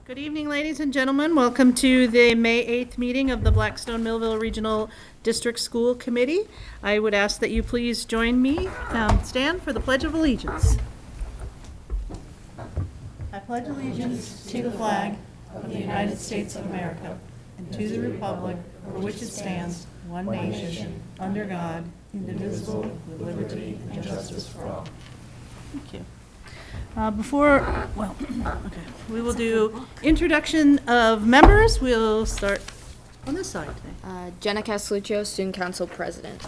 Good evening, ladies and gentlemen. Welcome to the May 8th meeting of the Blackstone Millville Regional District School Committee. I would ask that you please join me, stand for the Pledge of Allegiance. I pledge allegiance to the flag of the United States of America and to the republic for which it stands, one nation, under God, indivisible, with liberty and justice for all. Thank you. We will do introduction of members. We'll start on this side today. Jenna Castelluccio, Student Council President.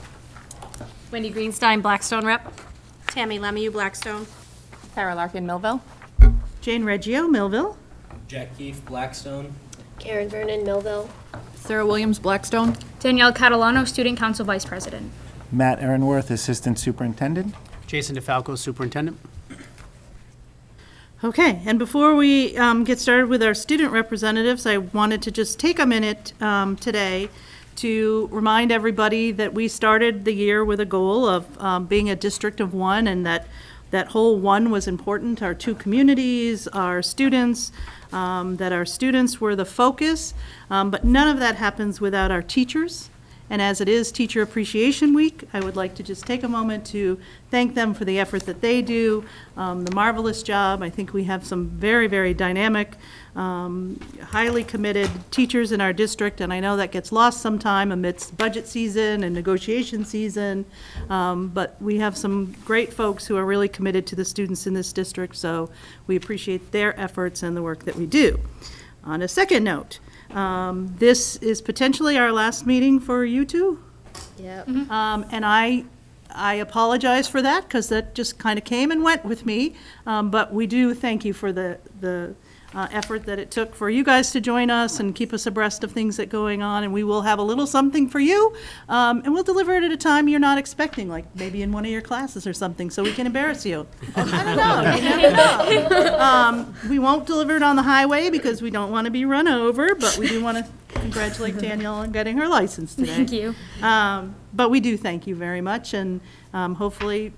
Wendy Greenstein, Blackstone Rep. Tammy Lemieux, Blackstone. Sarah Larkin, Millville. Jane Reggio, Millville. Jack Keefe, Blackstone. Karen Vernon, Millville. Sarah Williams, Blackstone. Danielle Catalano, Student Council Vice President. Matt Aaronworth, Assistant Superintendent. Jason DeFalco, Superintendent. Okay, and before we get started with our student representatives, I wanted to just take a minute today to remind everybody that we started the year with a goal of being a district of one, and that whole one was important, our two communities, our students, that our students were the focus, but none of that happens without our teachers. And as it is Teacher Appreciation Week, I would like to just take a moment to thank them for the effort that they do, the marvelous job. I think we have some very, very dynamic, highly committed teachers in our district, and I know that gets lost sometime amidst budget season and negotiation season, but we have some great folks who are really committed to the students in this district, so we appreciate their efforts and the work that we do. On a second note, this is potentially our last meeting for you two. Yep. And I apologize for that, because that just kind of came and went with me. But we do thank you for the effort that it took for you guys to join us and keep us abreast of things that are going on. And we will have a little something for you. And we'll deliver it at a time you're not expecting, like maybe in one of your classes or something, so we can embarrass you. I don't know. You never know. We won't deliver it on the highway because we don't want to be run over, but we do want to congratulate Danielle on getting her license today. Thank you. But we do thank you very much, and hopefully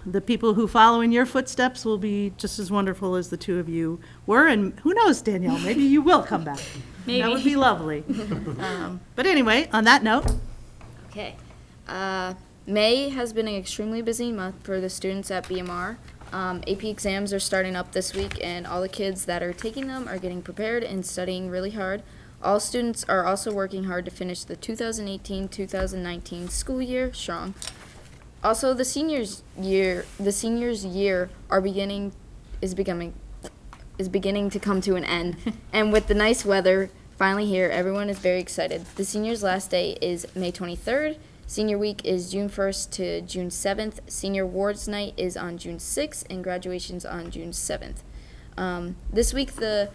the people who follow in your footsteps will be just as wonderful as the two of you were, and who knows, Danielle, maybe you will come back. Maybe. That would be lovely. But anyway, on that note. Okay. May has been an extremely busy month for the students at BMR. AP exams are starting up this week, and all the kids that are taking them are getting prepared and studying really hard. All students are also working hard to finish the 2018-2019 school year strong. Also, the seniors' year is beginning to come to an end, and with the nice weather finally here, everyone is very excited. The seniors' last day is May 23rd. Senior week is June 1st to June 7th. Senior awards night is on June 6th, and graduation's on June 7th. This week, the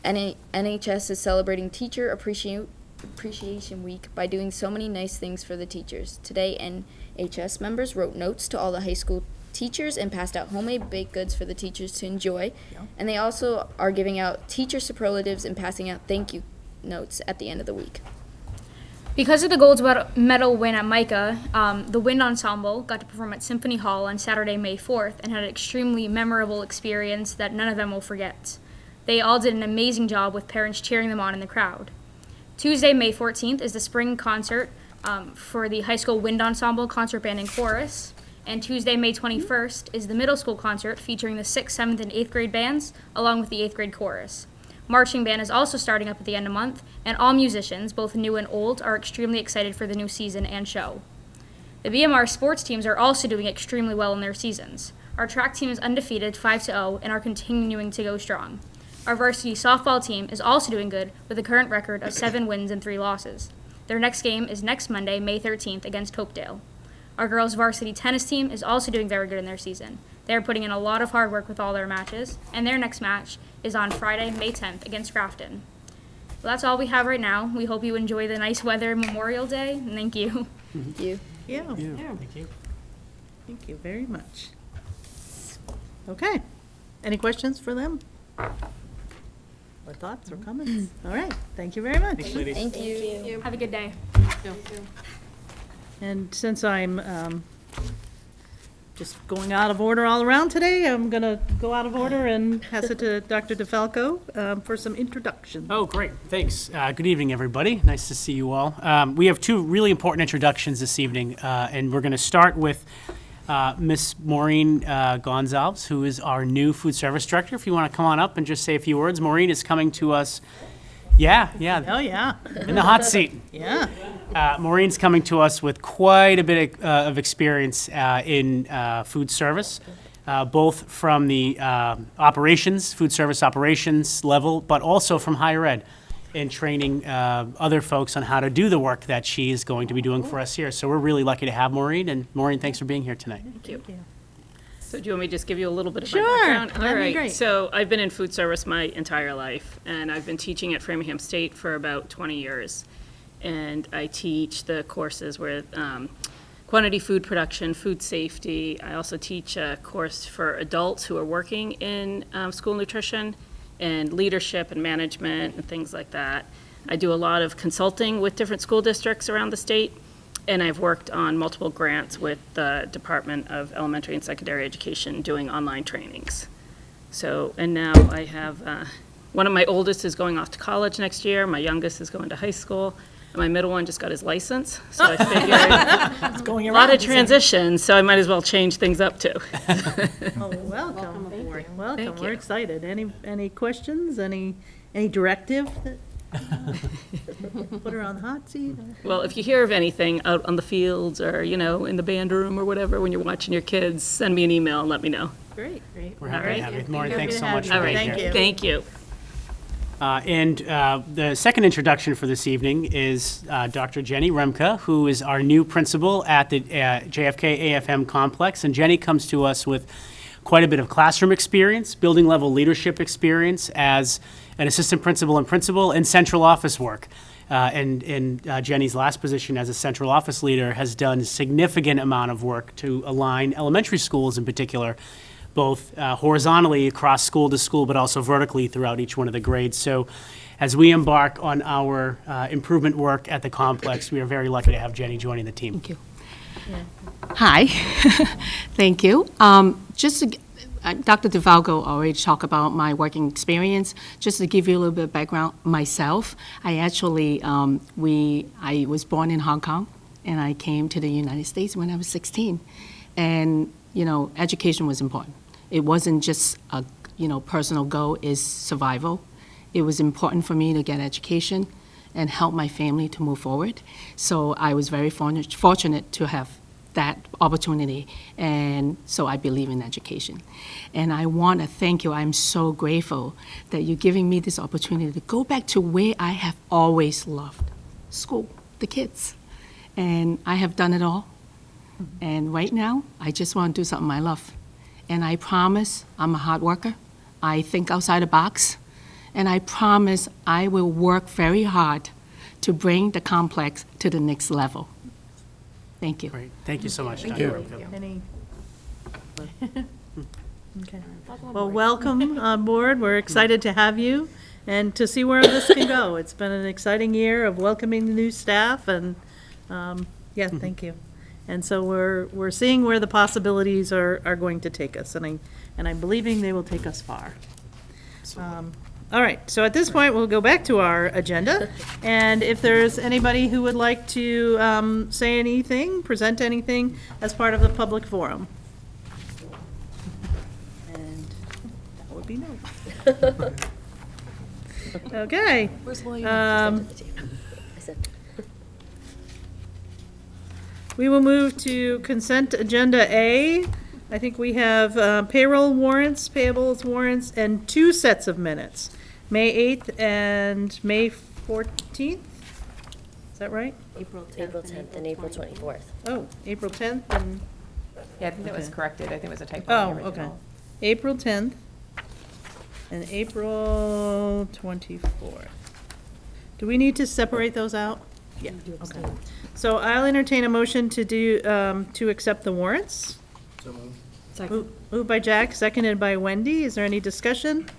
NHS is celebrating Teacher Appreciation Week by doing so many nice things for the teachers. Today, NHS members wrote notes to all the high school teachers and passed out homemade baked goods for the teachers to enjoy. Yeah. And they also are giving out teacher superlatives and passing out thank you notes at the end of the week. Because of the gold medal win at MICA, the Wind Ensemble got to perform at Symphony Hall on Saturday, May 4th, and had an extremely memorable experience that none of them will forget. They all did an amazing job with parents cheering them on in the crowd. Tuesday, May 14th, is the spring concert for the high school wind ensemble, concert band, and chorus. And Tuesday, May 21st, is the middle school concert featuring the 6th, 7th, and 8th grade bands, along with the 8th grade chorus. Marching band is also starting up at the end of the month, and all musicians, both new and old, are extremely excited for the new season and show. The BMR sports teams are also doing extremely well in their seasons. Our track team is undefeated, 5-0, and are continuing to go strong. Our varsity softball team is also doing good with a current record of 7 wins and 3 losses. Their next game is next Monday, May 13th, against Hopedale. Our girls' varsity tennis team is also doing very good in their season. They are putting in a lot of hard work with all their matches, and their next match is on Friday, May 10th, against Grafton. Well, that's all we have right now. We hope you enjoy the nice weather Memorial Day, and thank you. Thank you. Yeah. Thank you. Thank you very much. Okay. Any questions for them? Or thoughts or comments? All right. Thank you very much. Thanks, ladies. Thank you. Have a good day. And since I'm just going out of order all around today. I'm going to go out of order and pass it to Dr. DeFalco for some introductions. Oh, great. Thanks. Good evening, everybody. Nice to see you all. We have two really important introductions this evening, and we're going to start with Miss Maureen Gonzalez, who is our new food service director. If you want to come on up and just say a few words. Maureen is coming to us. Yeah, Oh, yeah. in the hot seat. Yeah. Maureen's coming to us with quite a bit of experience in food service, both from the operations, food service operations level, but also from higher ed, in training other folks on how to do the work that she is going to be doing for us here. So we're really lucky to have Maureen, and Maureen, thanks for being here tonight. Thank you. So do you want me to just give you a little bit of Sure, my background? that'd All be right. great. So I've been in food service my entire life, and I've been teaching at Framingham State for about 20 years. And I teach the courses where quantity food production, food safety. I also teach a course for adults who are working in school nutrition and leadership and management and things like that. I do a lot of consulting with different school districts around the state. And I've worked on multiple grants with the Department of Elementary and Secondary Education doing online trainings. So, and now I have, one of my oldest is going off to college next year, my youngest is going to high school, and my middle one just got his license. So I figured, It's going a around. lot of transition, so I might as well change things up too. Oh, welcome. Welcome. Thank We're you. excited. Any questions? Any directive that put her on the hot seat? Well, if you hear of anything out on the fields or, you know, in the band room or whatever, when you're watching your kids, send me an email and let me know. Great. We're happy right. to have you. Maureen, Happy thanks to so have much you. for All being right, here. Thank you. thank you. And the second introduction for this evening is Dr. Jenny Remke, who is our new principal at the JFK AFM complex. And Jenny comes to us with quite a bit of classroom experience, building level leadership experience as an assistant principal and central office work. And Jenny's last position as a central office leader has done significant amount of work to align elementary schools in particular, both horizontally across school to school, but also vertically throughout each one of the grades. So as we embark on our improvement work at the complex, we are very lucky to have Jenny joining the team. Thank you. Hi, thank you. Dr. DeFalco already talked about my working experience. Just to give you a little bit of background, myself, I actually, I was born in Hong Kong, and I came to the United States when I was 16. And, you know, education was important. It wasn't just a, personal goal, it's survival. It was important for me to get education and help my family to move forward. So I was very fortunate to have that opportunity, and so I believe in education. And I want to thank you. I'm so grateful that you're giving me this opportunity to go back to where I have always loved, school, the kids. And I have done it all. And right now, I just want to do something I love. And I promise I'm a hard worker. I think outside the box. And I promise I will work very hard to bring the complex to the next level. Thank you. Great. Thank you so much, Dr. Remke. Any? Okay. Well, welcome on board. We're excited to have you and to see where this can go. It's been an exciting year of welcoming the new staff, and thank you. And so we're seeing where the possibilities are going to take us, and I'm believing they will take us far. All right, so at this point, we'll go back to our agenda, and if there's anybody who would like to say anything, present anything as part of the public forum. And that would be no. Okay. We will move to consent agenda A. I think we have payroll warrants, payables warrants, and 2 sets of minutes. May 8th and May 14th? Is that right? April 10th and April 24th. Oh, April 10th and, Yeah, I think that was Okay. corrected. I think it was a typo oh, in the okay. original. April 10th and April 24th. Do we need to separate those out? Yeah, okay. So I'll entertain a motion to do, to accept the warrants. Moved by Jack, seconded by Wendy. Is there any discussion?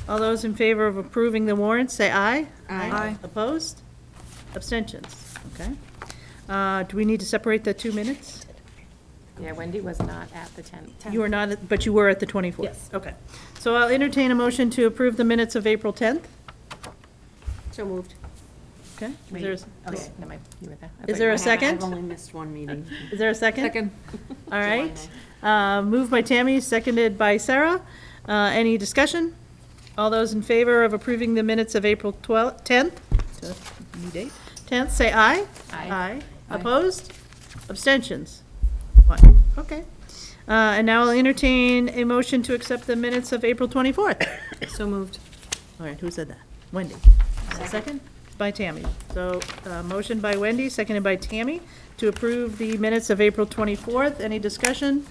All those in favor of approving the warrants, say aye. Aye. Opposed? Abstentions? Okay. Do we need to separate the 2 minutes? Yeah, Wendy was not at the 10th. You were not, but you were at the 24th? Yes. Okay. So I'll entertain a motion to approve the minutes of April 10th. So moved. Okay? Wait, Is oh, yeah, no, you were there. I is thought there you a were- second? I've only missed one meeting. Is there a second? Second. All right. Moved by Tammy, seconded by Sarah. Any discussion? All those in favor of approving the minutes of April 10th? So, new date. 10th, say aye. Aye. Opposed? Abstentions? One. Okay. And now I'll entertain a motion to accept the minutes of April 24th. So moved. All right, who said that? Wendy. Second? By Tammy. So, motion by Wendy, seconded by Tammy, to approve the minutes of April 24th. Any discussion?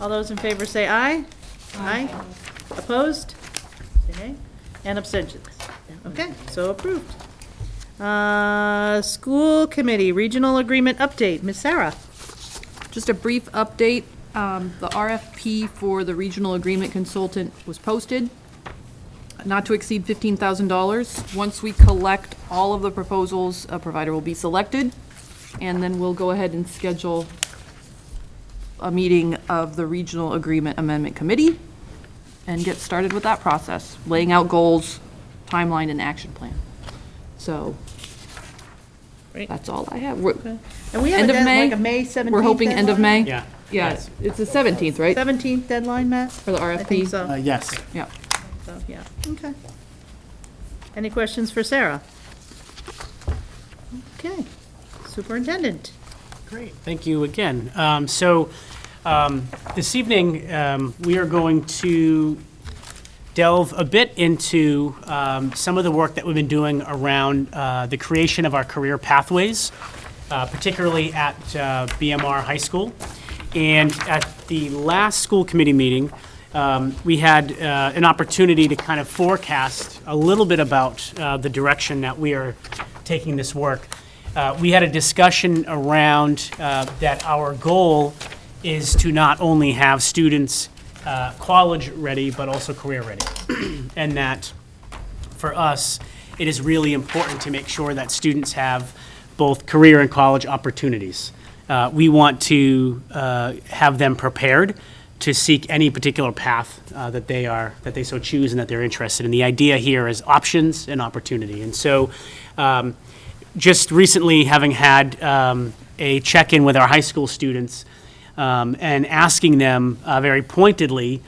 All those in favor say aye. Aye. Opposed? Say nay. And abstentions? Okay, so approved. School Committee Regional Agreement Update. Ms. Sarah? Just a brief update. The RFP for the regional agreement consultant was posted, not to exceed $15,000. Once we collect all of the proposals, a provider will be selected, and then we'll go ahead and schedule a meeting of the Regional Agreement Amendment Committee and get started with that process, laying out goals, timeline, and action plan. So Great. that's all I have. And we have End a of May? like a May 17th We're hoping end of May? Yeah. Yeah, Yes. it's the 17th, right? 17th deadline, Matt? For the I think RFP? so. Yes. Yeah. So, yeah, okay. Any questions for Sarah? Okay, Superintendent. Great, thank you again. This evening, we are going to delve a bit into some of the work that we've been doing around the creation of our career pathways, particularly at BMR High School. And at the last school committee meeting, we had an opportunity to kind of forecast a little bit about the direction that we are taking this work. We had a discussion around that our goal is to not only have students college ready, but also career ready. And that for us, it is really important to make sure that students have both career and college opportunities. We want to have them prepared to seek any particular path that they so choose and that they're interested in. The idea here is options and opportunity. And so just recently having had a check-in with our high school students and asking them very pointedly,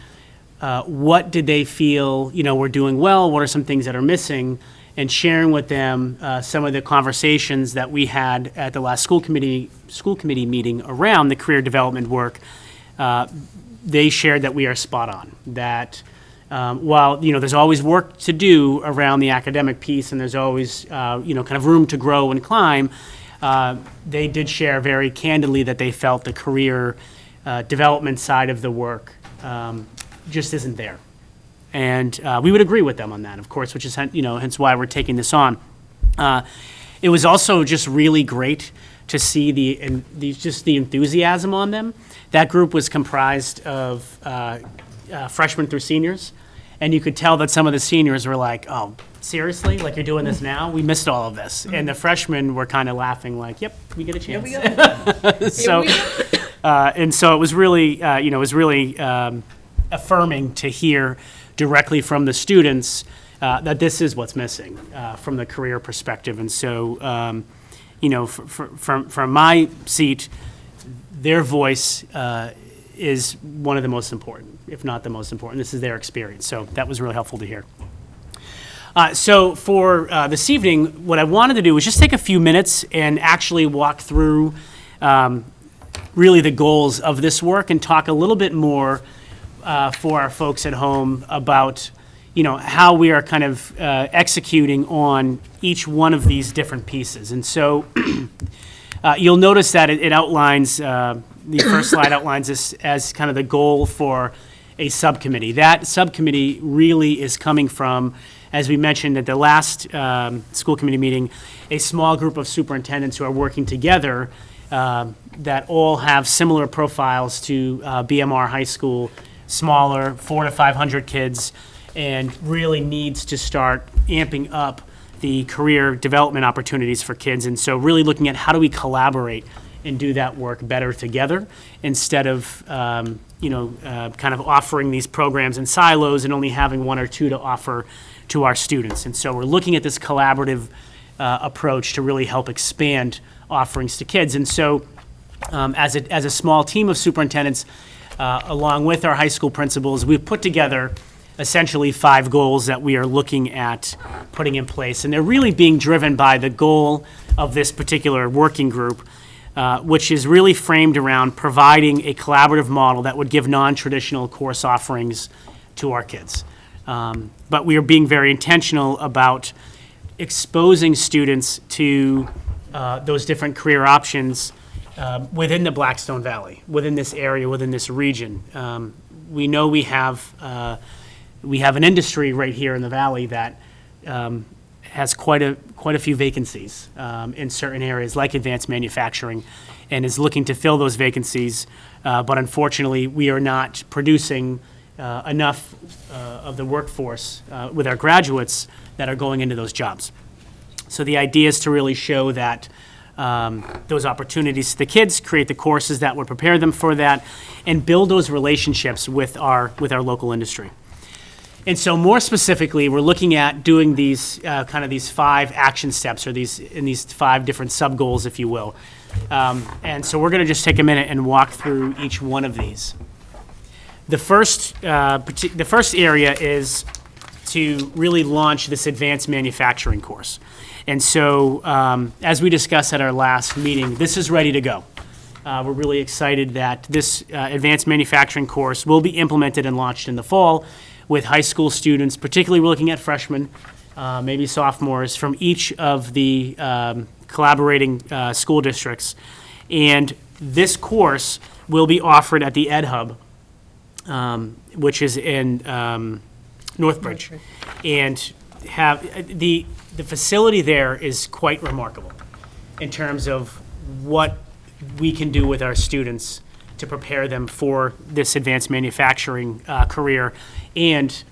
what did they feel, were doing well, what are some things that are missing, and sharing with them some of the conversations that we had at the last school committee meeting around the career development work. They shared that we are spot on, that while there's always work to do around the academic piece and there's always kind of room to grow and climb, they did share very candidly that they felt the career development side of the work just isn't there. And we would agree with them on that, of course, which is hence why we're taking this on. It was also just really great to see the enthusiasm on them. That group was comprised of freshmen through seniors, and you could tell that some of the seniors were like, "Oh, seriously? Like you're doing this now? We missed all of this." And the freshmen were kind of laughing, like, "Yep, we get a chance." So it was really, affirming to hear directly from the students that this is what's missing from the career perspective. And so, from my seat, their voice is one of the most important, if not the most important. This is their experience. So that was really helpful to hear. So for this evening, what I wanted to do was just take a few minutes and actually walk through really the goals of this work and talk a little bit more for our folks at home about how we are kind of executing on each one of these different pieces. And so you'll notice that it outlines, the first slide outlines this as kind of the goal for a subcommittee. That subcommittee really is coming from, as we mentioned at the last school committee meeting, a small group of superintendents who are working together that all have similar profiles to BMR High School, smaller, 400 to 500 kids, and really needs to start amping up the career development opportunities for kids. And so really looking at how do we collaborate and do that work better together instead of, kind of offering these programs in silos and only having one or two to offer to our students. And so we're looking at this collaborative approach to really help expand offerings to kids. And so as a small team of superintendents, along with our high school principals, we've put together essentially 5 goals that we are looking at putting in place. And they're really being driven by the goal of this particular working group, which is really framed around providing a collaborative model that would give non-traditional course offerings to our kids. But we are being very intentional about exposing students to those different career options within the Blackstone Valley, within this area, within this region. We know we have an industry right here in the valley that has quite a few vacancies in certain areas, like advanced manufacturing, and is looking to fill those vacancies. But unfortunately, we are not producing enough of the workforce with our graduates that are going into those jobs. So the idea is to really show that those opportunities to the kids, create the courses that would prepare them for that, and build those relationships with our local industry. And so more specifically, we're looking at doing these these 5 action steps, or these 5 different sub-goals, if you will. And so we're going to just take a minute and walk through each one of these. The first area is to really launch this advanced manufacturing course. And so, as we discussed at our last meeting, this is ready to go. We're really excited that this advanced manufacturing course will be implemented and launched in the fall with high school students, particularly we're looking at freshmen, maybe sophomores, from each of the collaborating school districts. And this course will be offered at the Ed Hub, which is in Northbridge. And the facility there is quite remarkable in terms of what we can do with our students to prepare them for this advanced manufacturing career. And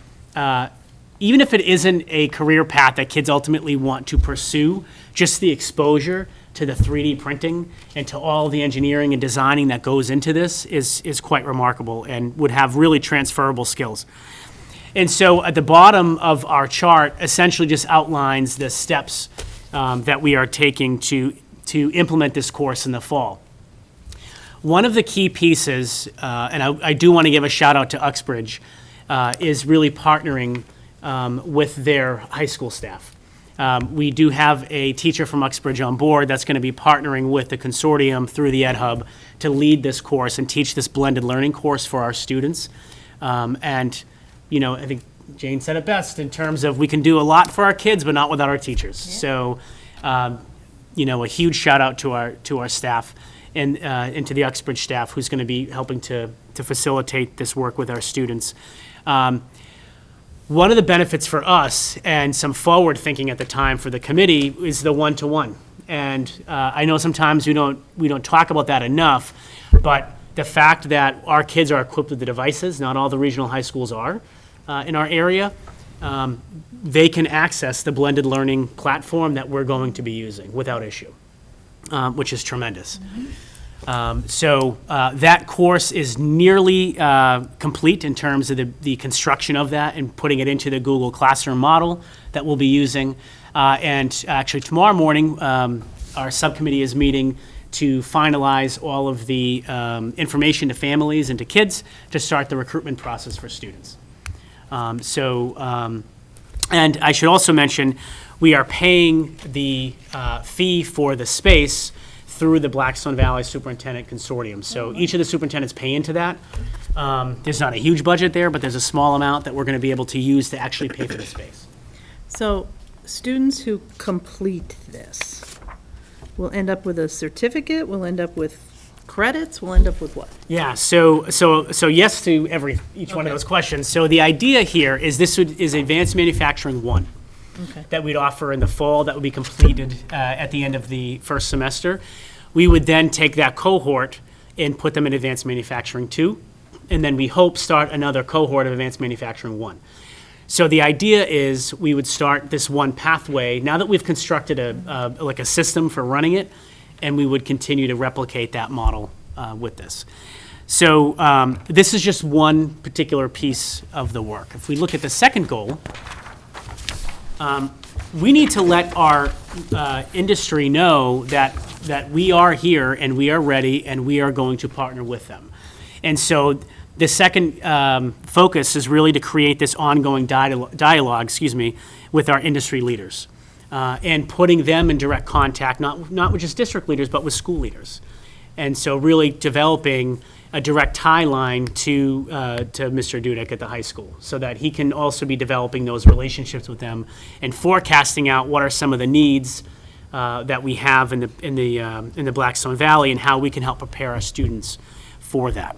even if it isn't a career path that kids ultimately want to pursue, just the exposure to the 3D printing and to all the engineering and designing that goes into this is quite remarkable and would have really transferable skills. And so at the bottom of our chart essentially just outlines the steps that we are taking to implement this course in the fall. One of the key pieces, and I do want to give a shout out to Uxbridge, is really partnering with their high school staff. We do have a teacher from Uxbridge on board that's going to be partnering with the consortium through the Ed Hub to lead this course and teach this blended learning course for our students. And I think Jane said it best in terms of we can do a lot for our kids, but not without our teachers. Yeah. So, a huge shout out to our staff and to the Uxbridge staff who's going to be helping to facilitate this work with our students. One of the benefits for us and some forward thinking at the time for the committee is the one-to-one. And I know sometimes we don't talk about that enough, but the fact that our kids are equipped with the devices, not all the regional high schools are in our area, they can access the blended learning platform that we're going to be using without issue, which is tremendous. So that course is nearly complete in terms of the construction of that and putting it into the Google Classroom model that we'll be using. And actually tomorrow morning, our subcommittee is meeting to finalize all of the information to families and to kids to start the recruitment process for students. And I should also mention, we are paying the fee for the space through the Blackstone Valley Superintendent Consortium. So each of the superintendents pay into that. There's not a huge budget there, but there's a small amount that we're going to be able to use to actually pay for the space. So students who complete this will end up with a certificate, will end up with credits, will end up with what? Yeah, so yes to each one of those questions. So the idea here is is Advanced Manufacturing 1. Okay. That we'd offer in the fall that would be completed at the end of the first semester. We would then take that cohort and put them in Advanced Manufacturing 2, and then we hope start another cohort of Advanced Manufacturing 1. So the idea is we would start this one pathway, now that we've constructed a system for running it, and we would continue to replicate that model with this. So this is just one particular piece of the work. If we look at the second goal, we need to let our industry know that we are here and we are ready and we are going to partner with them. And so the second focus is really to create this ongoing dialogue, with our industry leaders and putting them in direct contact, not with just district leaders, but with school leaders. And so really developing a direct tie line to Mr. Dudek at the high school so that he can also be developing those relationships with them and forecasting out what are some of the needs that we have in the Blackstone Valley and how we can help prepare our students for that.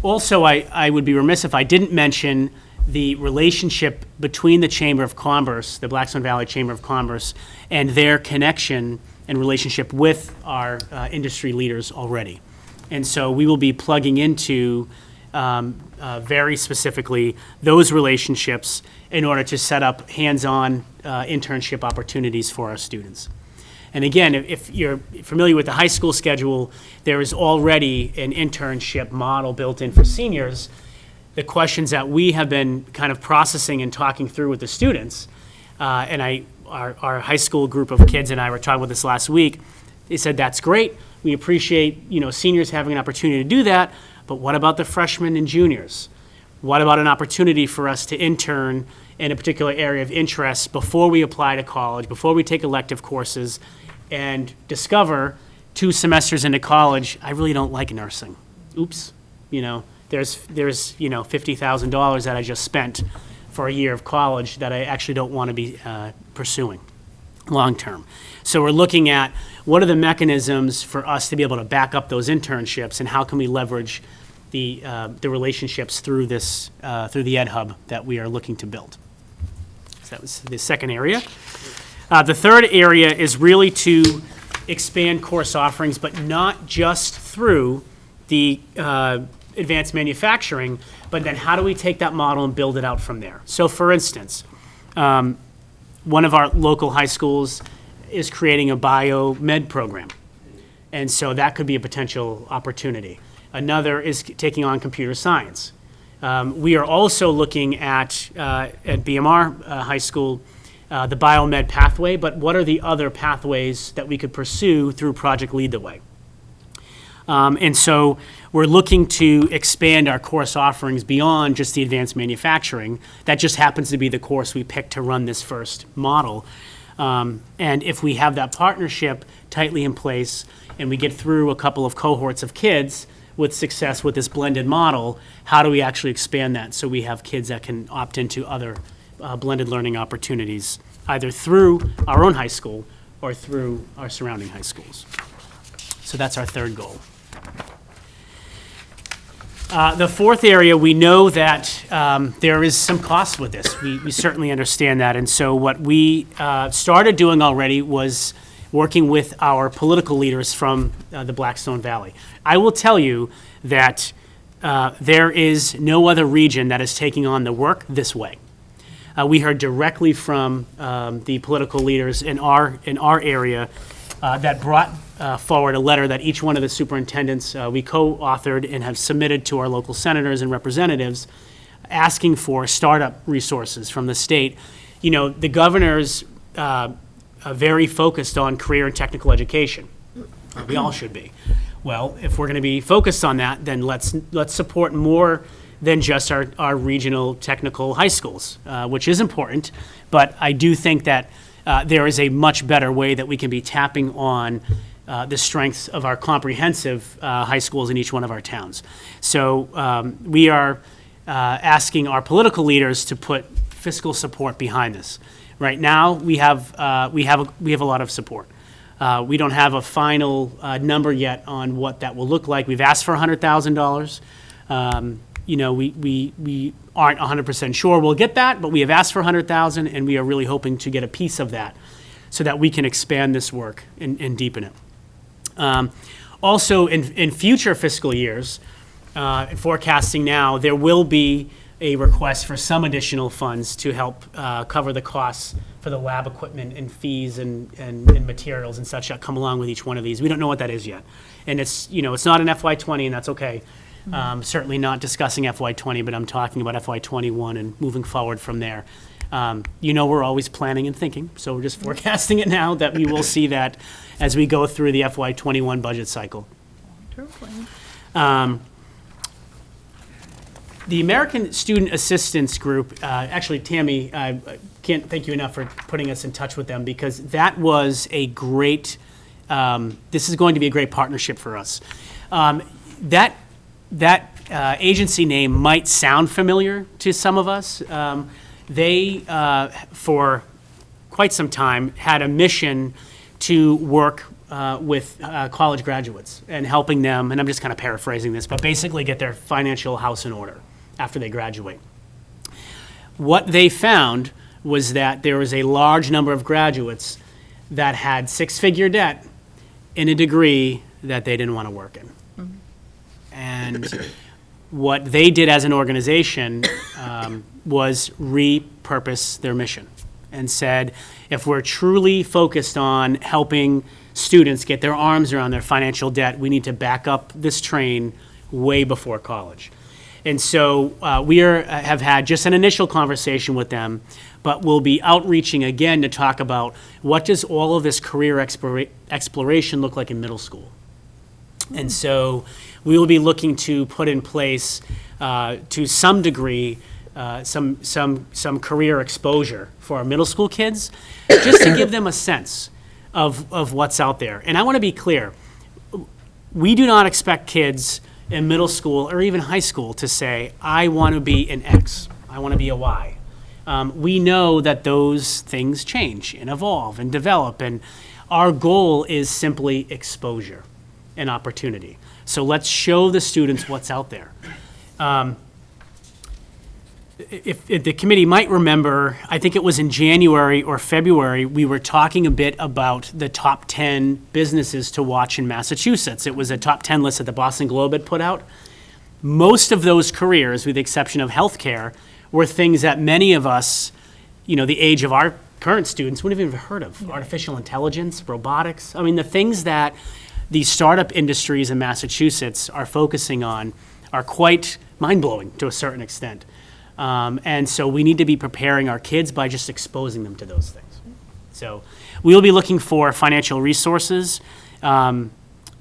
Also, I would be remiss if I didn't mention the relationship between the Chamber of Commerce, the Blackstone Valley Chamber of Commerce, and their connection and relationship with our industry leaders already. And so we will be plugging into very specifically those relationships in order to set up hands-on internship opportunities for our students. And again, if you're familiar with the high school schedule, there is already an internship model built in for seniors. The questions that we have been kind of processing and talking through with the students, our high school group of kids and I were talking about this last week. They said, that's great. We appreciate, seniors having an opportunity to do that, but what about the freshmen and juniors? What about an opportunity for us to intern in a particular area of interest before we apply to college, before we take elective courses, and discover 2 semesters into college, I really don't like nursing. Oops, there's $50,000 that I just spent for a year of college that I actually don't want to be pursuing long term. So we're looking at what are the mechanisms for us to be able to back up those internships and how can we leverage the relationships through this through the Ed Hub that we are looking to build. So that was the second area. The third area is really to expand course offerings, but not just through the advanced manufacturing, but then how do we take that model and build it out from there? So for instance, one of our local high schools is creating a biomed program. And so that could be a potential opportunity. Another is taking on computer science. We are also looking at BMR High School, the biomed pathway, but what are the other pathways that we could pursue through Project Lead the Way? And so we're looking to expand our course offerings beyond just the advanced manufacturing. That just happens to be the course we picked to run this first model. And if we have that partnership tightly in place and we get through a couple of cohorts of kids with success with this blended model, how do we actually expand that so we have kids that can opt into other blended learning opportunities, either through our own high school or through our surrounding high schools? So that's our third goal. The fourth area, we know that there is some cost with this. We certainly understand that. And so what we started doing already was working with our political leaders from the Blackstone Valley. I will tell you that there is no other region that is taking on the work this way. We heard directly from the political leaders in our area that brought forward a letter that each one of the superintendents we co-authored and have submitted to our local senators and representatives asking for startup resources from the state. The governor's very focused on career and technical education. We all should be. Well, if we're going to be focused on that, then let's support more than just our regional technical high schools, which is important. But I do think that there is a much better way that we can be tapping on the strengths of our comprehensive high schools in each one of our towns. So we are asking our political leaders to put fiscal support behind this. Right now, we have a lot of support. We don't have a final number yet on what that will look like. We've asked for $100,000. We aren't 100% sure we'll get that, but we have asked for $100,000, and we are really hoping to get a piece of that so that we can expand this work and deepen it. Also, in future fiscal years, forecasting now, there will be a request for some additional funds to help cover the costs for the lab equipment and fees and materials and such that come along with each one of these. We don't know what that is yet. And it's, it's not an FY20, and that's okay. Certainly not discussing FY20, but I'm talking about FY21 and moving forward from there. We're always planning and thinking, so we're just forecasting it now that we will see that as we go through the FY21 budget cycle. The American Student Assistance Group, actually, Tammy, I can't thank you enough for putting us in touch with them, because that was a great, this is going to be a great partnership for us. That agency name might sound familiar to some of us. They, for quite some time, had a mission to work with college graduates and helping them, and I'm just kind of paraphrasing this, but basically get their financial house in order after they graduate. What they found was that there was a large number of graduates that had six-figure debt in a degree that they didn't want to work in. And what they did as an organization was repurpose their mission and said, if we're truly focused on helping students get their arms around their financial debt, we need to back up this train way before college. And so we have had just an initial conversation with them, but we'll be outreaching again to talk about what does all of this career exploration look like in middle school. And so we will be looking to put in place, to some degree, some career exposure for our middle school kids, just to give them a sense of what's out there. And I want to be clear, we do not expect kids in middle school or even high school to say, I want to be an X, I want to be a Y. We know that those things change and evolve and develop, and our goal is simply exposure and opportunity. So let's show the students what's out there. If the committee might remember, I think it was in January or February, we were talking a bit about the top 10 businesses to watch in Massachusetts. It was a top 10 list that the Boston Globe had put out. Most of those careers, with the exception of healthcare, were things that many of us, the age of our current students, wouldn't have even heard of. Artificial intelligence, robotics. I mean, the things that the startup industries in Massachusetts are focusing on are quite mind-blowing to a certain extent. And so we need to be preparing our kids by just exposing them to those things. So we'll be looking for financial resources in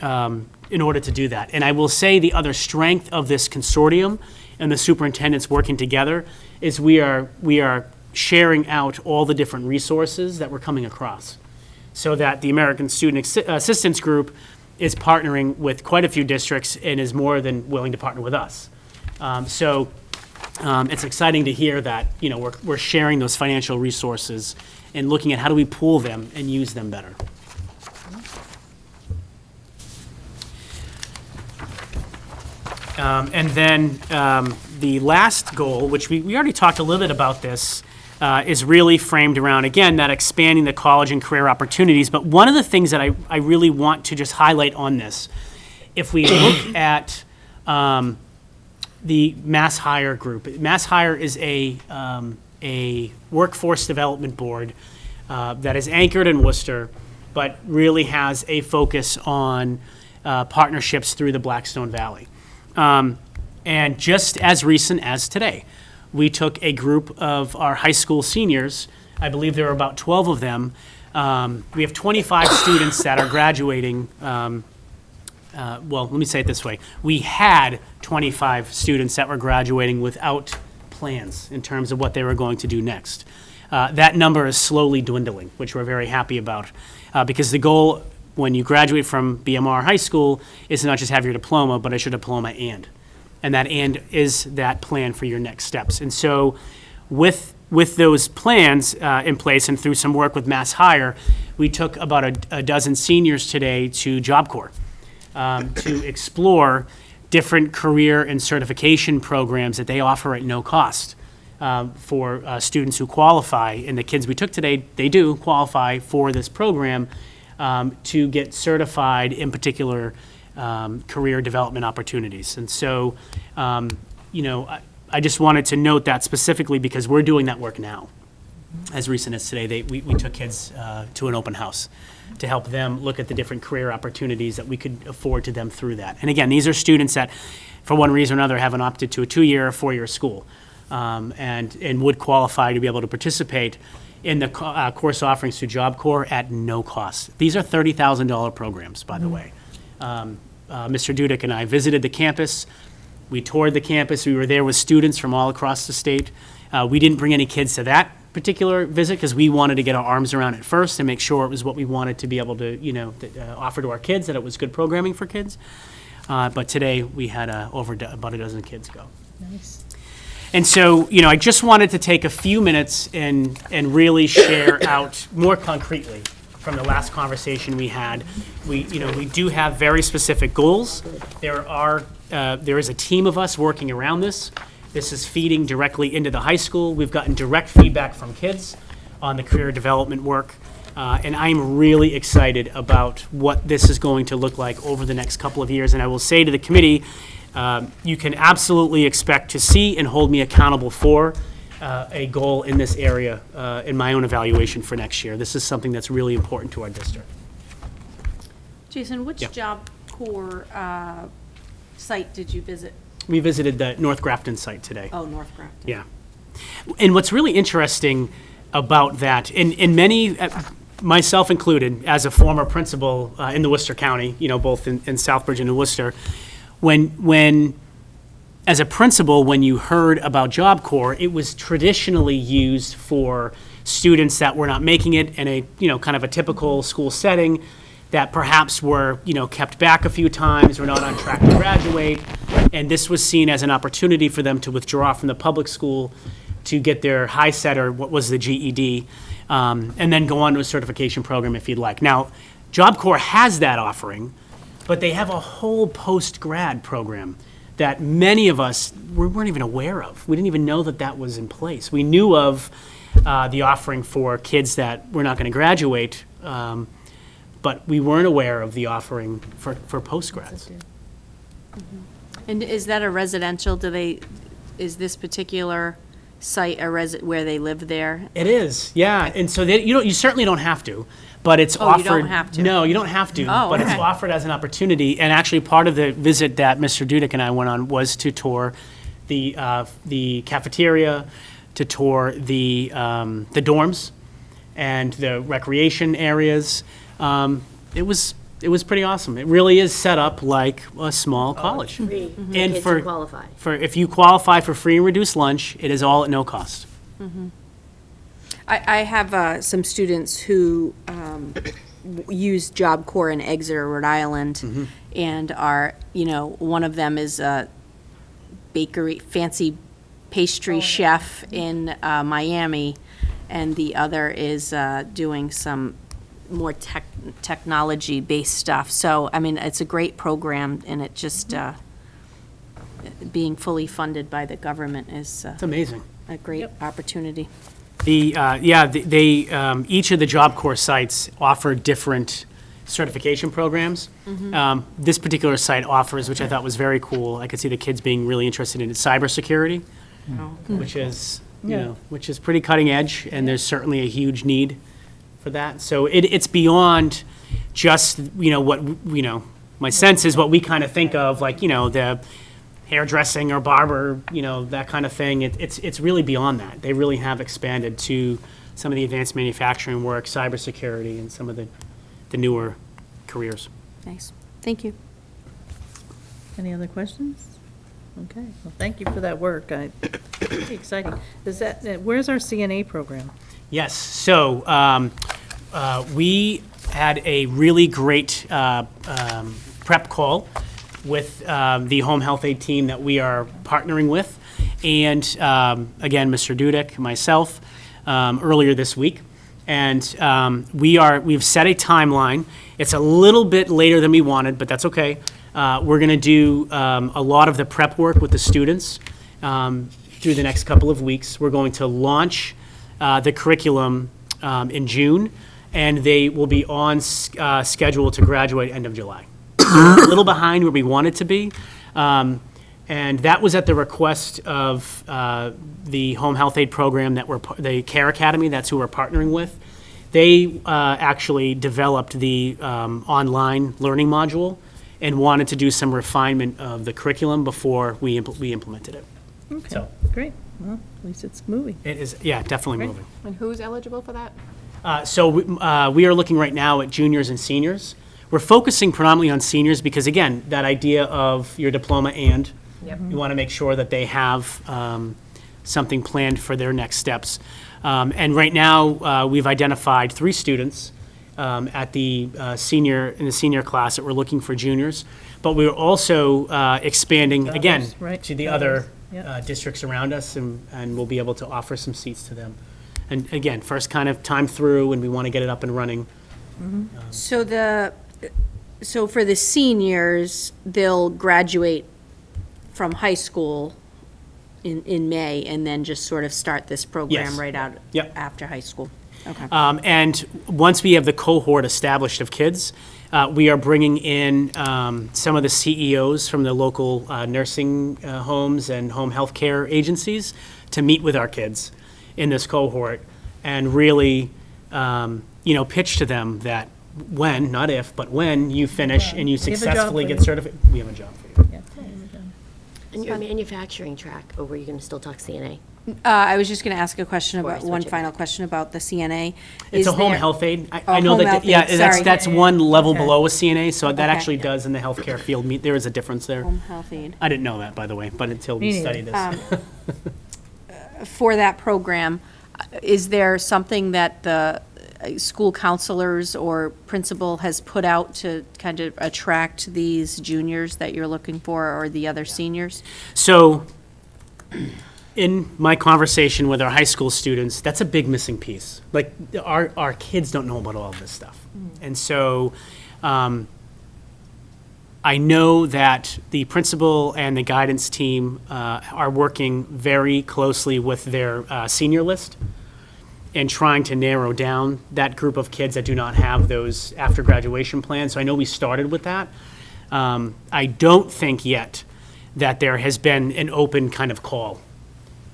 order to do that. And I will say the other strength of this consortium and the superintendents working together is we are sharing out all the different resources that we're coming across, so that the American Student Assistance Group is partnering with quite a few districts and is more than willing to partner with us. It's exciting to hear that we're sharing those financial resources and looking at how do we pool them and use them better. And then the last goal, which we already talked a little bit about this, is really framed around, again, that expanding the college and career opportunities. But one of the things that I really want to just highlight on this, if we look at the Mass Hire group. Mass Hire is a workforce development board that is anchored in Worcester, but really has a focus on partnerships through the Blackstone Valley. And just as recent as today, we took a group of our high school seniors, I believe there were about 12 of them. We have 25 students that are graduating. Well, let me say it this way. We had 25 students that were graduating without plans in terms of what they were going to do next. That number is slowly dwindling, which we're very happy about, because the goal when you graduate from BMR high school is to not just have your diploma, but it's your diploma and that and is that plan for your next steps. And so with those plans in place and through some work with Mass Hire, we took about a dozen seniors today to Job Corps to explore different career and certification programs that they offer at no cost for students who qualify. And the kids we took today, they do qualify for this program to get certified in particular career development opportunities. And so, I I just wanted to note that specifically because we're doing that work now. As recent as today, we took kids to an open house to help them look at the different career opportunities that we could afford to them through that. And again, these are students that, for one reason or another, haven't opted to a 2-year or 4-year school, and would qualify to be able to participate in the course offerings through Job Corps at no cost. These are $30,000 programs, by the way. Mr. Dudek and I visited the campus. We toured the campus. We were there with students from all across the state. We didn't bring any kids to that particular visit because we wanted to get our arms around it first and make sure it was what we wanted to be able to, offer to our kids, that it was good programming for kids. But today we had about a dozen kids go. Nice. And so, I just wanted to take a few minutes and really share out more concretely from the last conversation we had. We do have very specific goals. There is a team of us working around this. This is feeding directly into the high school. We've gotten direct feedback from kids on the career development work. And I'm really excited about what this is going to look like over the next couple of years. And I will say to the committee, you can absolutely expect to see and hold me accountable for a goal in this area in my own evaluation for next year. This is something that's really important to our district. Jason, which Job Corps site did you visit? We visited the North Grafton site today. Oh, North Grafton. Yeah. And what's really interesting about that, and many, myself included, as a former principal in the Worcester County, both in Southbridge and in Worcester, when as a principal, when you heard about Job Corps, it was traditionally used for students that were not making it in a, kind of a typical school setting, that perhaps were, kept back a few times, were not on track to graduate, and this was seen as an opportunity for them to withdraw from the public school to get their high set, or what was the GED, and then go on to a certification program if you'd like. Now, Job Corps has that offering, but they have a whole post-grad program that many of us weren't even aware of. We didn't even know that that was in place. We knew of the offering for kids that were not going to graduate, but we weren't aware of the offering for postgrads. And is that a residential? Is this particular site where they live there? It is, yeah. And so you certainly don't have to, but it's offered. Oh, you don't have to? No, you don't have to, but it's offered as an opportunity. And actually, part of the visit that Mr. Dudek and I went on was to tour the cafeteria, to tour the dorms, and the recreation areas. It was pretty awesome. It really is set up like a small college. Free. And Kids who qualify. if you qualify for free and reduced lunch, it is all at no cost. I have some students who use Job Corps in Exeter, Rhode Island, and are, one of them is a fancy pastry chef in Miami, and the other is doing some more technology-based stuff. So, it's a great program, and it just, being fully funded by the government is It's amazing. a great opportunity. Each of the Job Corps sites offer different certification programs. This particular site offers, which I thought was very cool, I could see the kids being really interested in cybersecurity, which is, which is pretty cutting edge, and there's certainly a huge need for that. So it's beyond just, what, my sense is what we kind of think of, like, the hairdressing or barber, that kind of thing. It's really beyond that. They really have expanded to some of the advanced manufacturing work, cybersecurity, and some of the newer careers. Nice. Thank you. Any other questions? Okay, well, thank you for that work. Pretty exciting. Where's our CNA program? Yes, so we had a really great prep call with the home health aide team that we are partnering with, and again, Mr. Dudek, myself, earlier this week, and we've set a timeline. It's a little bit later than we wanted, but that's okay. We're going to do a lot of the prep work with the students through the next couple of weeks. We're going to launch the curriculum in June, and they will be on schedule to graduate end of July. A little behind where we wanted to be. And that was at the request of the Home Health Aid Program that the Care Academy, that's who we're partnering with. They actually developed the online learning module and wanted to do some refinement of the curriculum before we implemented it. Okay, So great. Well, at least it's moving. it is, yeah, definitely moving. And who's eligible for that? So we are looking right now at juniors and seniors. We're focusing predominantly on seniors because, again, that idea of your diploma and you want to make sure that they have something planned for their next steps. And right now, we've identified 3 students in the senior class that we're looking for juniors. But we're also expanding, again, right. to the other districts around us, and we'll be able to offer some seats to them. And again, first kind of time through, and we want to get it up and running. So for the seniors, they'll graduate from high school in May and then just sort of start this program Yes. right out Yep. after high school? Okay. And once we have the cohort established of kids, we are bringing in some of the CEOs from the local nursing homes and home health care agencies to meet with our kids in this cohort and really, pitch to them that when, not if, but when you finish and you We have a job successfully for get you. certified, we have a job for you. And your manufacturing track, or were you going to still talk CNA? I was just going to ask a question Before I about, one switch it final question about the CNA. It's Is a home there- health aid. Oh, I know home that, health yeah, aid, sorry. that's one level Okay. below a CNA, so that Okay. actually does in the healthcare field, there is a difference there. Home health aid. I didn't know that, by the way, but until Me we neither. studied this. For that program, is there something that the school counselors or principal has put out to kind of attract these juniors that you're looking for, or the other seniors? So, in my conversation with our high school students, that's a big missing piece. Like, our kids don't know about all of this stuff. And so, I know that the principal and the guidance team are working very closely with their senior list and trying to narrow down that group of kids that do not have those after graduation plans. So I know we started with that. I don't think yet that there has been an open kind of call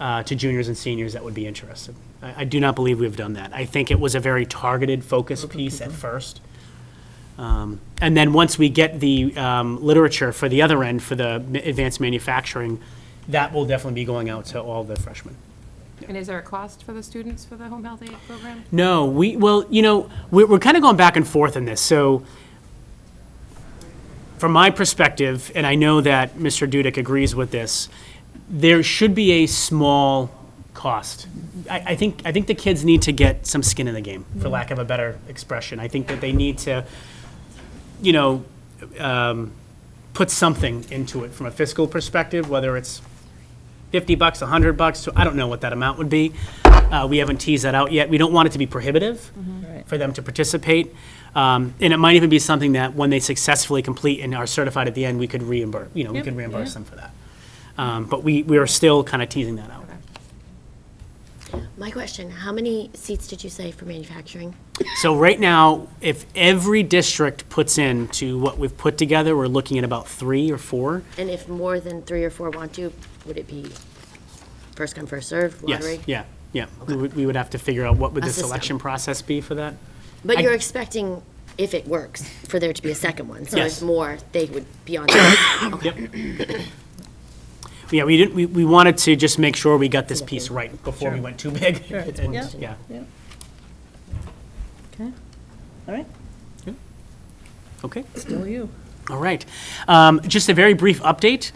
to juniors and seniors that would be interested. I do not believe we've done that. I think it was a very targeted focus piece at first. And then once we get the literature for the other end, for the advanced manufacturing, that will definitely be going out to all the freshmen. And is there a cost for the students for the home health aid program? No, we're kind of going back and forth in this. So from my perspective, and I know that Mr. Dudek agrees with this, there should be a small cost. I think the kids need to get some skin in the game, for lack of a better expression. I think that they need to, put something into it from a fiscal perspective, whether it's $50, $100, so I don't know what that amount would be. We haven't teased that out yet. We don't want it to be prohibitive for them to participate. And it might even be something that when they successfully complete and are certified at the end, we could reimburse, we could reimburse them for that. But we are still kind of teasing that out. My question, how many seats did you say for manufacturing? So right now, if every district puts into what we've put together, we're looking at about 3 or 4. And if more than 3 or 4 want to, would it be first come, first served, lottery? Yes, yeah. We would have to figure out what would A the system. selection process be for that. But I- you're expecting, if it works, for there to be a second one. So Yes. if more, they would be on that. Okay. Yep. Yeah, we wanted to just make sure we got this piece right before we went too big. And, Yeah. yeah, Okay, all right, okay. still you. All right. Just a very brief update.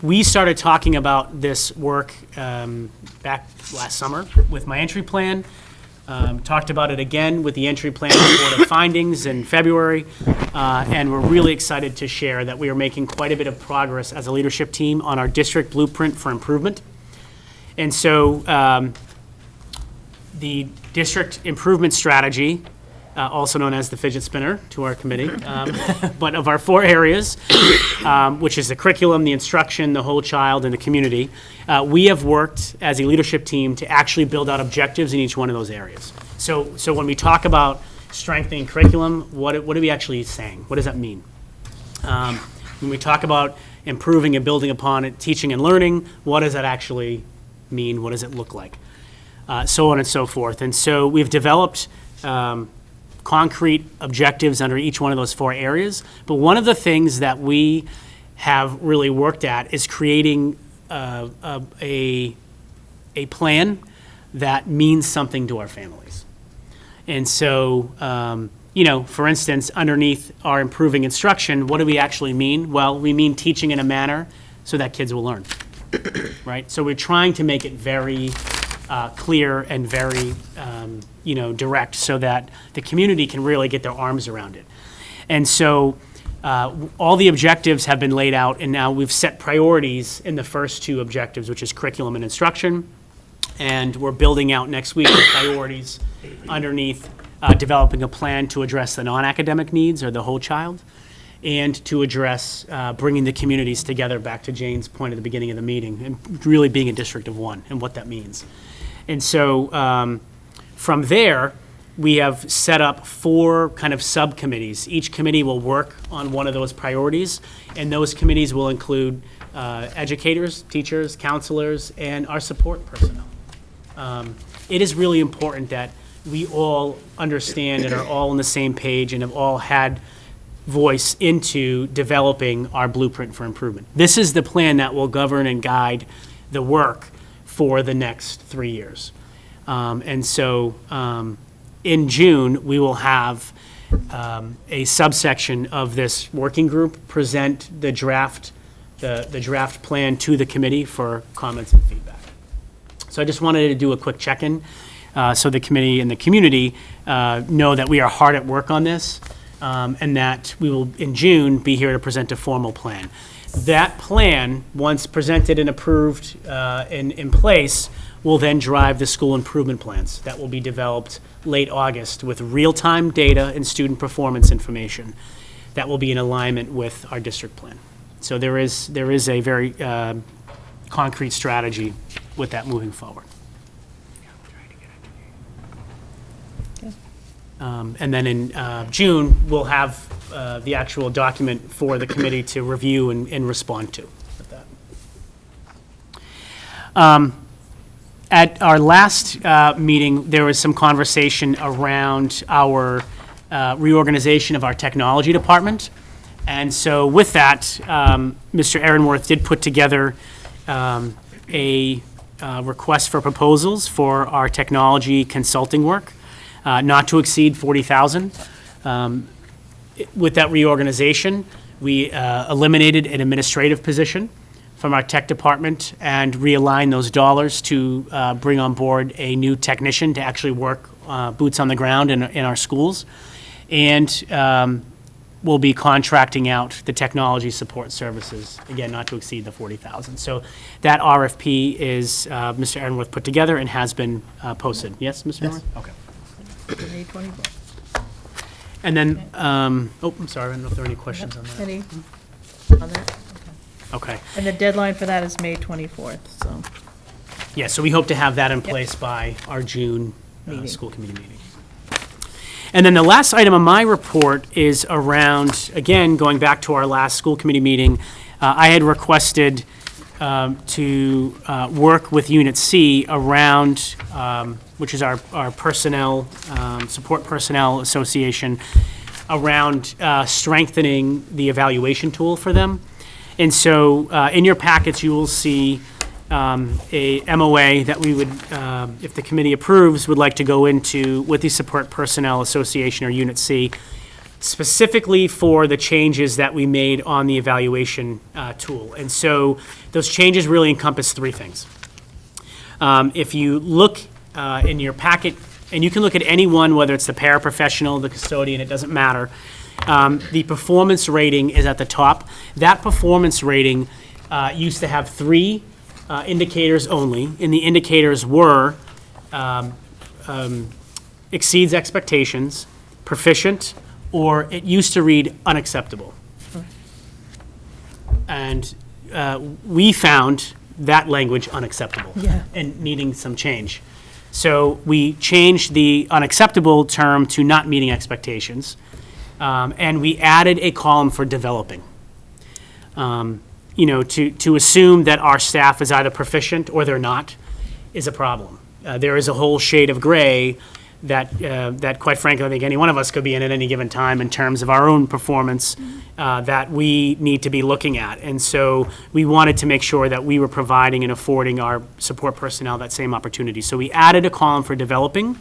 We started talking about this work back last summer with my entry plan. Talked about it again with the entry plan report of findings in February. And we're really excited to share that we are making quite a bit of progress as a leadership team on our district blueprint for improvement. And so the district improvement strategy, also known as the fidget spinner to our committee, but of our 4 areas, which is the curriculum, the instruction, the whole child, and the community, we have worked as a leadership team to actually build out objectives in each one of those areas. So when we talk about strengthening curriculum, what are we actually saying? What does that mean? When we talk about improving and building upon it, teaching and learning, what does that actually mean? What does it look like? So on and so forth. And so we've developed concrete objectives under each one of those 4 areas. But one of the things that we have really worked at is creating a plan that means something to our families. And so, for instance, underneath our improving instruction, what do we actually mean? Well, we mean teaching in a manner so that kids will learn, right? So we're trying to make it very clear and very, direct so that the community can really get their arms around it. And so all the objectives have been laid out, and now we've set priorities in the first 2 objectives, which is curriculum and instruction. And we're building out next week the priorities underneath developing a plan to address the non-academic needs or the whole child, and to address bringing the communities together, back to Jane's point at the beginning of the meeting, and really being a district of one and what that means. And so from there, we have set up 4 kind of subcommittees. Each committee will work on one of those priorities, and those committees will include educators, teachers, counselors, and our support personnel. It is really important that we all understand and are all on the same page and have all had voice into developing our blueprint for improvement. This is the plan that will govern and guide the work for the next 3 years. And so in June, we will have a subsection of this working group present the draft plan to the committee for comments and feedback. So I just wanted to do a quick check-in so the committee and the community know that we are hard at work on this, and that we will, in June, be here to present a formal plan. That plan, once presented and approved and in place, will then drive the school improvement plans that will be developed late August with real-time data and student performance information that will be in alignment with our district plan. So there is a very concrete strategy with that moving forward. And then in June, we'll have the actual document for the committee to review and respond to with that. At our last meeting, there was some conversation around our reorganization of our technology department. And so with that, Mr. Aaronworth did put together a request for proposals for our technology consulting work, not to exceed $40,000. With that reorganization, we eliminated an administrative position from our tech department and realigned those dollars to bring on board a new technician to actually work boots on the ground in our schools. And we'll be contracting out the technology support services, again, not to exceed the $40,000. So that RFP is Mr. Aaronworth put together and has been posted. Yes, Mr. Aaronworth? Okay. May 24th. And then, I'm sorry, I don't know if there are any questions on that. Any on that? Okay. And the deadline for that is May 24th, so. Yeah, so we hope to have that in place by our June Meeting. school committee meeting. And then the last item on my report is around, again, going back to our last school committee meeting, I had requested to work with Unit C around, which is our personnel, support personnel association, around strengthening the evaluation tool for them. And so in your packets, you will see a MOA that we would, if the committee approves, would like to go into with the Support Personnel Association or Unit C, specifically for the changes that we made on the evaluation tool. And so those changes really encompass 3 things. If you look in your packet, and you can look at any one, whether it's the paraprofessional, the custodian, it doesn't matter. The performance rating is at the top. That performance rating used to have 3 indicators only, and the indicators were exceeds expectations, proficient, or it used to read unacceptable. And we found that language unacceptable and needing some change. So we changed the unacceptable term to not meeting expectations, and we added a column for developing. to assume that our staff is either proficient or they're not is a problem. There is a whole shade of gray that quite frankly, I think any one of us could be in at any given time in terms of our own performance that we need to be looking at. And so we wanted to make sure that we were providing and affording our support personnel that same opportunity. So we added a column for developing.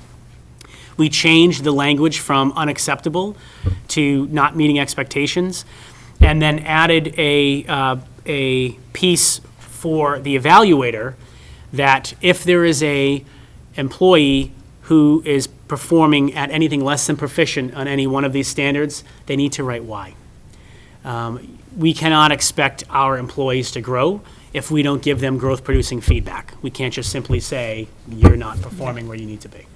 We changed the language from unacceptable to not meeting expectations, and then added a piece for the evaluator that if there is a employee who is performing at anything less than proficient on any one of these standards, they need to write why. We cannot expect our employees to grow if we don't give them growth-producing feedback. We can't just simply say, you're not performing where you need to be.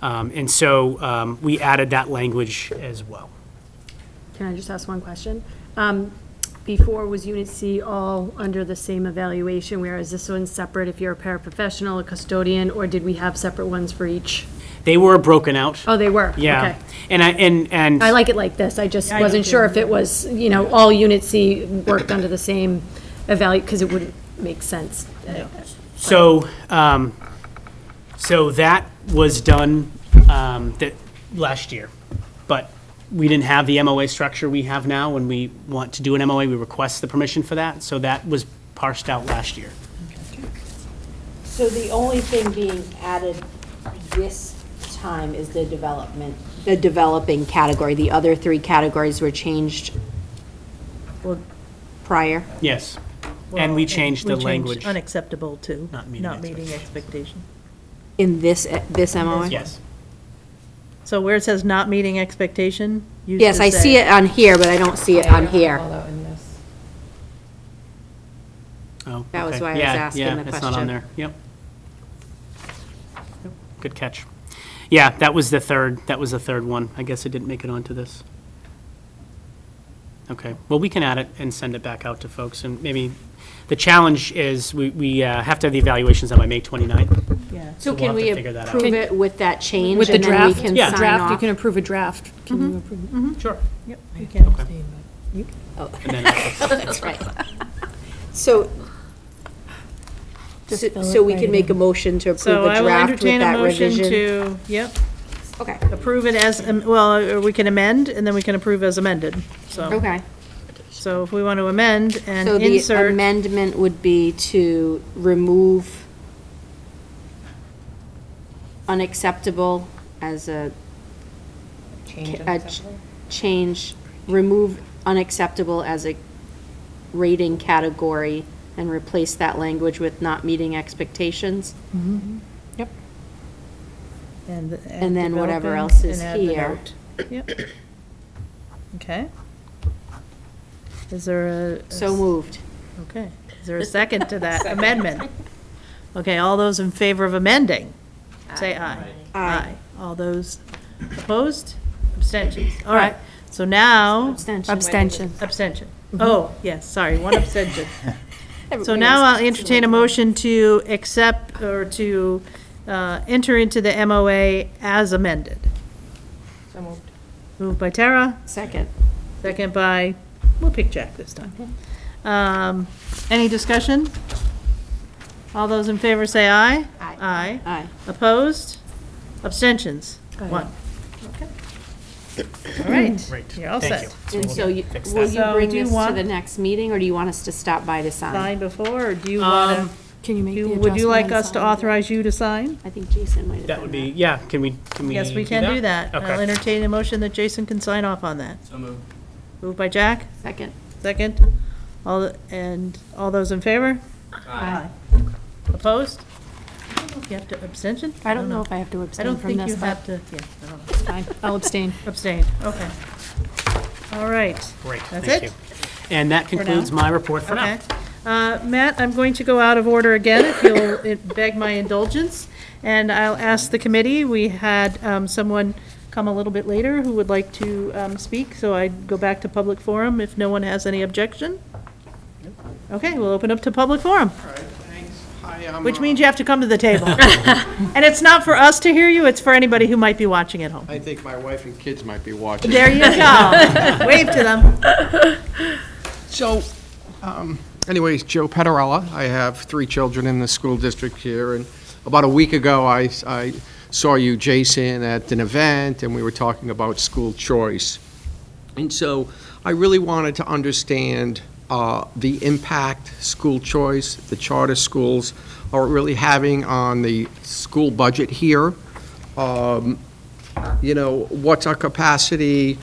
And so we added that language as well. Can I just ask one question? Before, was Unit C all under the same evaluation, whereas this one's separate if you're a paraprofessional, a custodian, or did we have separate ones for each? They were broken out. Oh, they were? Yeah. Okay. And I like it like this. I just wasn't sure if it was, all Unit C worked under the same because it wouldn't make sense. So, so that was done last year, but we didn't have the MOA structure we have now. When we want to do an MOA, we request the permission for that, so that was parsed out last year. So the only thing being added this time is the developing category. The other three categories were changed prior? Yes, and we changed the language. Unacceptable to Not not meeting meeting expectation. In this MOA? Yes. So where it says not meeting expectation, you Yes, I see it on here, but I don't see it on here. Oh, That was okay. why I was asking the Yeah, it's not on question. there. Yep. Good catch. Yeah, that was the third one. I guess it didn't make it onto this. Okay, well, we can add it and send it back out to folks, and maybe, the challenge is we have to have the evaluations done by May 29th. Yeah. So we'll can have we to figure that out. approve it with that change? With the and then we draft? can Yeah. sign Draft, you off? can approve a draft. Can you approve? Sure. Yep, you can. And then, That's right. So, so we can make a motion to approve So a I will draft with entertain a that motion revision? to, yep, Okay, approve it as, well, or we can amend, and then we can approve as amended, so. okay. So if we want to amend and So the insert, amendment would be to remove unacceptable as a change, remove unacceptable as a rating category and replace that language with not meeting expectations. And then whatever developing, else is and add the here. note. Yep. Okay. Is there a? So moved. Okay. Is there a second to that amendment? Okay, all those in favor of amending, say aye. Aye. All those opposed? Abstentions. All right. So now. Abstention. Abstention. Oh, yes, sorry, one abstention. So now I'll entertain a motion to accept or to enter into the MOA as amended. So moved. Moved by Tara, Second. second by, we'll pick Jack this time. Any discussion? All those in favor say aye. Aye. Aye. Opposed? Abstentions? One. All right. Great. You're all Thank set. you. And so will you So bring do you this to want- the next meeting, or do you want us to stop by to sign? Sign before, or do you want Can you make the to, adjustment? would you like and us to sign? authorize you to sign? I think Jason might have That done would be, yeah, can we Yes, we can do that. I'll Okay. entertain a motion that Jason can sign off on that. So moved. Moved by Jack, Second. second. And all those in favor? Aye. Opposed? I don't know if you have to, abstention? I don't know if I have to I abstain don't from think this, you but have to, yeah, I don't know. fine. I'll abstain. Abstain, okay. All right. Great, That's thank it? you. And that concludes my report for now. Okay. Matt, I'm going to go out of order again, if you'll beg my indulgence, and I'll ask the committee. We had someone come a little bit later who would like to speak, so I'd go back to public forum if no one has any objection. Okay, we'll open up to public forum. All right, thanks. Hi, I'm... Which means you have to come to the table. And it's not for us to hear you, it's for anybody who might be watching at home. I think my wife and kids might be watching. There you go. Wave to them. So, Anyways, Joe Pettarella. I have 3 children in the school district here, and about a week ago, I saw you, Jason, at an event, and we were talking about school choice. And so I really wanted to understand the impact school choice, the charter schools, are really having on the school budget here. What's our capacity?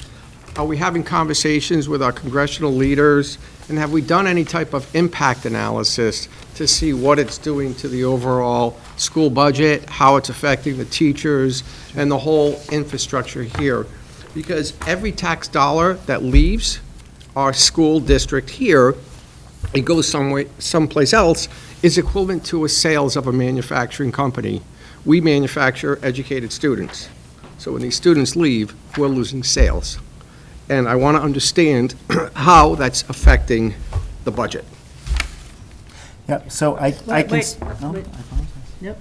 Are we having conversations with our congressional leaders? And have we done any type of impact analysis to see what it's doing to the overall school budget, how it's affecting the teachers, and the whole infrastructure here? Because every tax dollar that leaves our school district here, it goes someplace else, is equivalent to a sales of a manufacturing company. We manufacture educated students. So when these students leave, we're losing sales. And I want to understand how that's affecting the budget. Yep, so I can... wait. No, Wait. I apologize. Yep.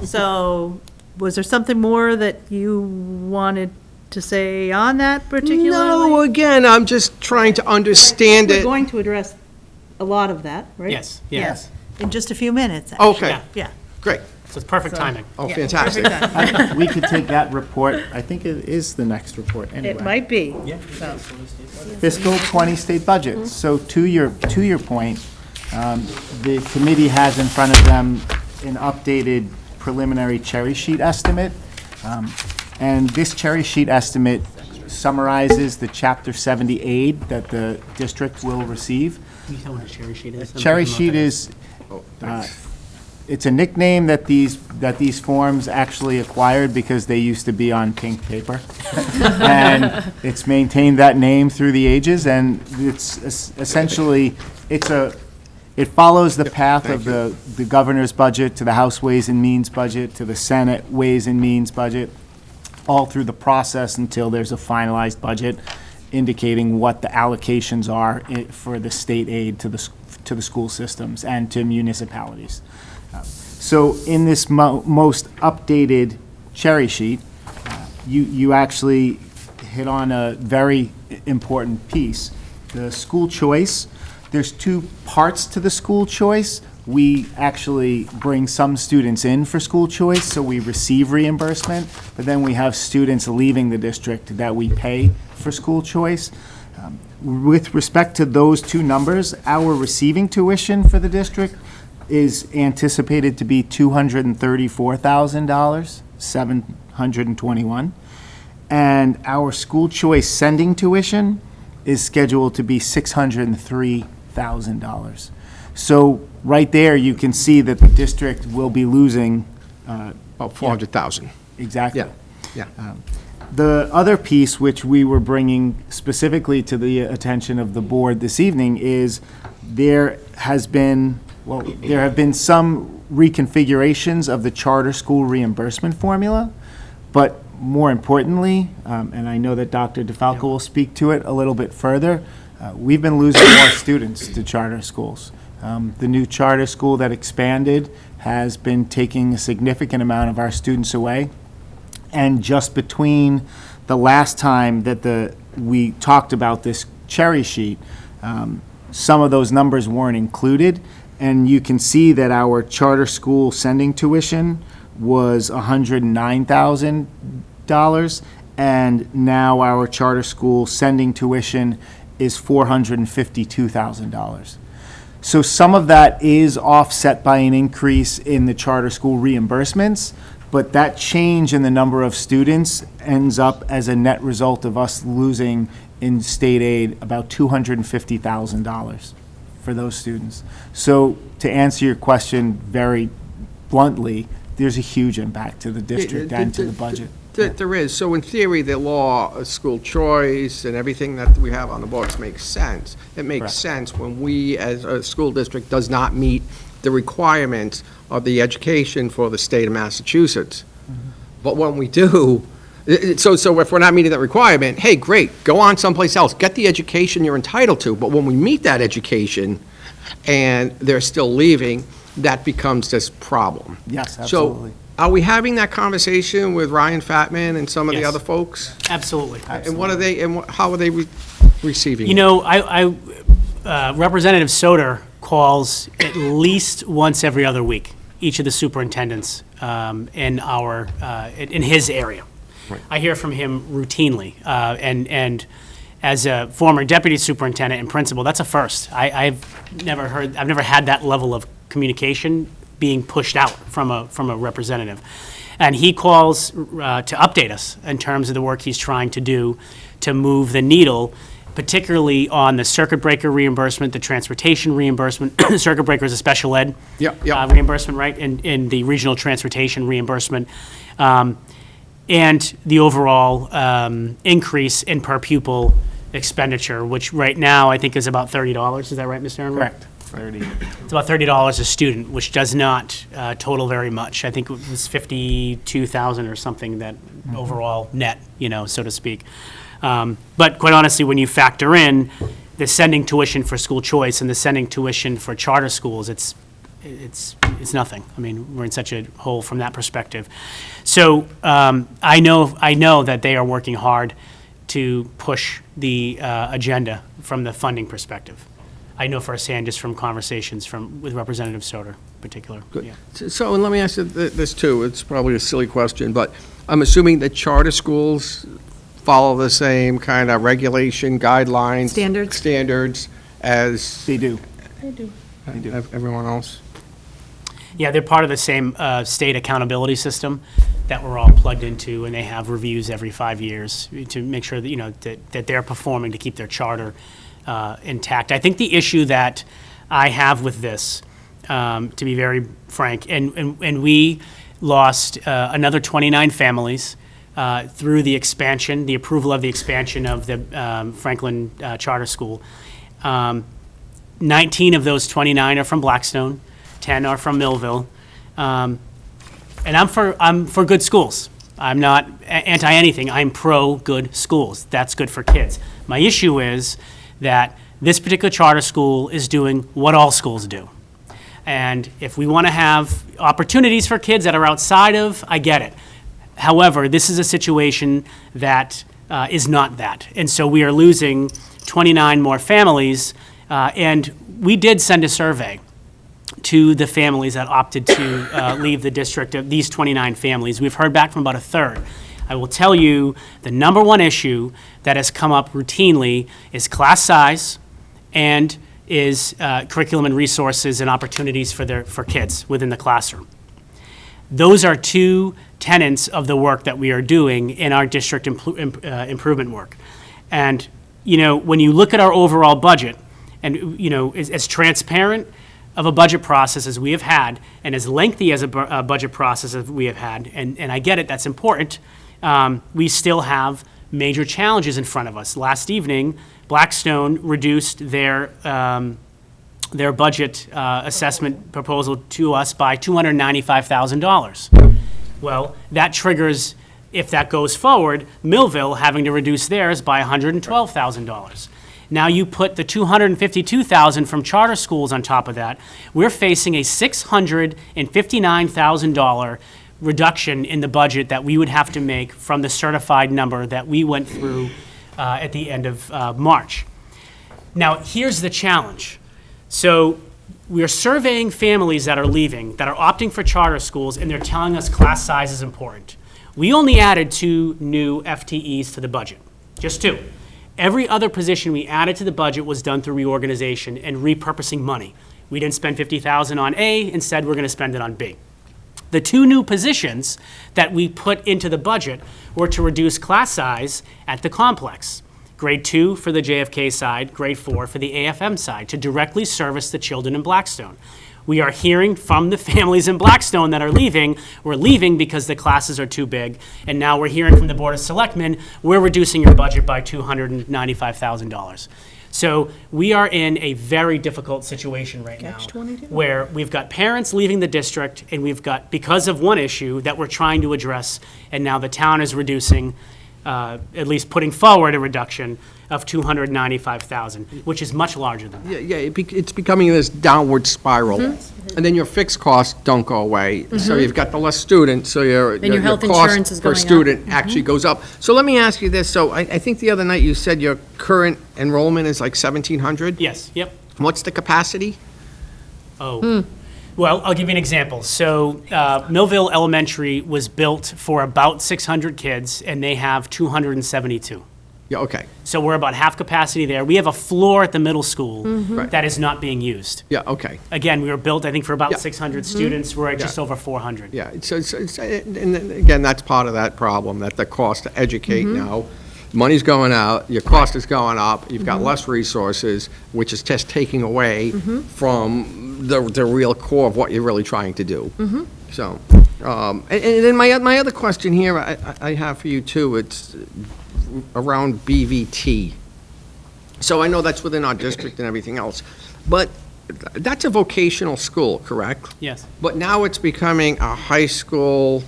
So, was there something more that you wanted to say on that particularly? No, again, I'm just trying to understand We're it. going to address a lot of that, right? Yes, yeah. In just a few minutes, actually. Okay, Yeah. great. So it's perfect timing. Oh, Yeah, fantastic. perfect time. We could take that report, I think it is the next report anyway. It might be. Yeah. So, Fiscal 20 state budget. So to your point, the committee has in front of them an updated preliminary cherry sheet estimate. And this cherry sheet estimate summarizes the Chapter 70 aid that the district will receive. Can you tell what a cherry sheet is? Cherry sheet is, it's a nickname that these forms actually acquired because they used to be on pink paper. And it's maintained that name through the ages, and it's essentially, it follows the path of the governor's budget to the House Ways and Means budget to the Senate Ways and Means budget, all through the process until there's a finalized budget indicating what the allocations are for the state aid to the school systems and to municipalities. So in this most updated cherry sheet, you actually hit on a very important piece. The school choice, there's 2 parts to the school choice. We actually bring some students in for school choice, so we receive reimbursement, but then we have students leaving the district that we pay for school choice. With respect to those 2 numbers, our receiving tuition for the district is anticipated to be $234,000, $721, and our school choice sending tuition is scheduled to be $603,000. So right there, you can see that the district will be losing About 400,000. exactly. Yeah. The other piece, which we were bringing specifically to the attention of the board this evening, is there have been some reconfigurations of the charter school reimbursement formula, but more importantly, and I know that Dr. DeFalco will speak to it a little bit further, we've been losing more students to charter schools. The new charter school that expanded has been taking a significant amount of our students away. And just between the last time that we talked about this cherry sheet, some of those numbers weren't included. And you can see that our charter school sending tuition was $109,000, and now our charter school sending tuition is $452,000. So some of that is offset by an increase in the charter school reimbursements, but that change in the number of students ends up as a net result of us losing in state aid about $250,000 for those students. So to answer your question very bluntly, there's a huge impact to the district and to the budget. There is. So in theory, the law of school choice and everything that we have on the books makes sense. It makes Correct. sense when we, as a school district, does not meet the requirements of the education for the state of Massachusetts. But when we do, so if we're not meeting that requirement, hey, great, go on someplace else, get the education you're entitled to. But when we meet that education and they're still leaving, that becomes this problem. Yes, absolutely. So are we having that conversation with Ryan Fatman and some of the Yes. other folks? Absolutely. And what are they, and how are they receiving it? You know, Representative Soter calls at least once every other week, each of the superintendents in his area. Right. I hear from him routinely, and as a former deputy superintendent and principal, that's a first. I've never had that level of communication being pushed out from a representative. And he calls to update us in terms of the work he's trying to do to move the needle, particularly on the circuit breaker reimbursement, the transportation reimbursement. Circuit breaker is a special ed reimbursement, right? In the regional transportation reimbursement. And the overall increase in per pupil expenditure, which right now I think is about $30. Is that right, Mr. Aaron? Correct. 30. It's about $30 a student, which does not total very much. I think it was 52,000 or something that overall net, so to speak. But quite honestly, when you factor in the sending tuition for school choice and the sending tuition for charter schools, it's nothing. I mean, we're in such a hole from that perspective. So I know that they are working hard to push the agenda from the funding perspective. I know firsthand just from conversations with Representative Soter in particular. Good. Yeah. So, and let me ask you this too, it's probably a silly question, but I'm assuming that charter schools follow the same kind of regulation, guidelines. Standards as. They do. Everyone else? Yeah, they're part of the same state accountability system that we're all plugged into, and they have reviews every 5 years to make sure that, that they're performing to keep their charter intact. I think the issue that I have with this, to be very frank, and we lost another 29 families through the expansion, the approval of the expansion of the Franklin Charter School. 19 of those 29 are from Blackstone, 10 are from Millville, and I'm for good schools. I'm not anti anything. I'm pro good schools. That's good for kids. My issue is that this particular charter school is doing what all schools do. And if we want to have opportunities for kids that are outside of, I get it. However, this is a situation that is not that. And so we are losing 29 more families. And we did send a survey to the families that opted to leave the district, of these 29 families. We've heard back from about a third. I will tell you the number one issue that has come up routinely is class size and is curriculum and resources and opportunities for kids within the classroom. Those are two tenets of the work that we are doing in our district improvement work. And, when you look at our overall budget, and, as transparent of a budget process as we have had, and as lengthy as a budget process as we have had, and I get it, that's important, we still have major challenges in front of us. Last evening, Blackstone reduced their budget assessment proposal to us by $295,000. Well, that triggers, if that goes forward, Millville having to reduce theirs by $112,000. Now you put the $252,000 from charter schools on top of that, we're facing a $659,000 reduction in the budget that we would have to make from the certified number that we went through at the end of March. Now, here's the challenge. So we are surveying families that are leaving, that are opting for charter schools, and they're telling us class size is important. We only added 2 new FTEs to the budget, just 2. Every other position we added to the budget was done through reorganization and repurposing money. We didn't spend $50,000 on A, instead we're going to spend it on B. The 2 new positions that we put into the budget were to reduce class size at the complex. Grade 2 for the JFK side, grade 4 for the AFM side, to directly service the children in Blackstone. We are hearing from the families in Blackstone that are leaving, we're leaving because the classes are too big, and now we're hearing from the Board of Selectmen, we're reducing your budget by $295,000. So we are in a very difficult situation right now, where we've got parents leaving the district, and we've got, because of one issue that we're trying to address, and now the town is reducing, at least putting forward a reduction of $295,000, which is much larger than that. Yeah, it's becoming this downward spiral. And then your fixed costs don't go away. So you've got the less students, so your health cost insurance is per going up. student actually goes up. So let me ask you this. So I think the other night you said your current enrollment is like 1,700? Yes, yep. What's the capacity? Oh, well, I'll give you an example. So Millville Elementary was built for about 600 kids, and they have 272. Yeah, okay. So we're about half capacity there. We have a floor at the middle school Right. that is not being used. Yeah, okay. Again, we were built, I think, for about Yeah. 600 students. We're at just over 400. Yeah, and then, again, that's part of that problem, that the cost to educate now, money's going out, your cost is going up, you've got less resources, which is just taking away from the real core of what you're really trying to do. So, and then my other question here, I have for you too, it's around BVT. So I know that's within our district and everything else, but that's a vocational school, correct? Yes. But now it's becoming a high school,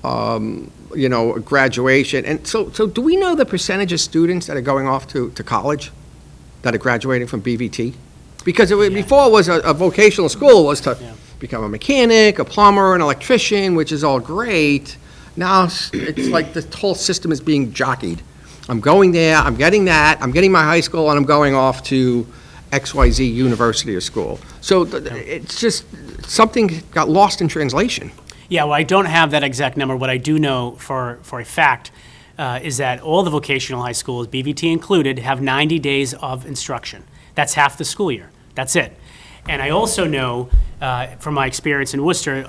graduation. And so do we know the percentage of students that are going off to college that are graduating from BVT? Because before it was a vocational school, was to become a mechanic, a plumber, an electrician, which is all great. Now it's like the whole system is being jockeyed. I'm going there, I'm getting that, I'm getting my high school, and I'm going off to XYZ university or school. So it's just, something got lost in translation. Yeah, well, I don't have that exact number. What I do know for a fact is that all the vocational high schools, BVT included, have 90 days of instruction. That's half the school year. That's it. And I also know, from my experience in Worcester,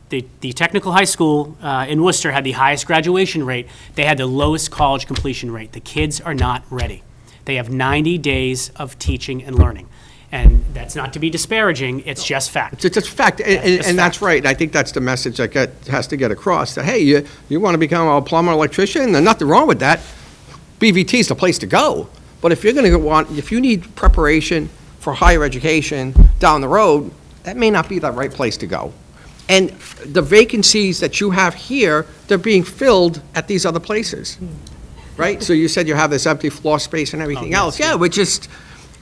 the technical high school in Worcester had the highest graduation rate. They had the lowest college completion rate. The kids are not ready. They have 90 days of teaching and learning. And that's not to be disparaging, it's just fact. It's just fact, and that's right. And I think that's the message that has to get across, that, hey, you want to become a plumber, electrician, there's nothing wrong with that. BVT is the place to go. But if if you need preparation for higher education down the road, that may not be the right place to go. And the vacancies that you have here, they're being filled at these other places, right? So you said you have this empty floor space and everything else. Yeah, which is,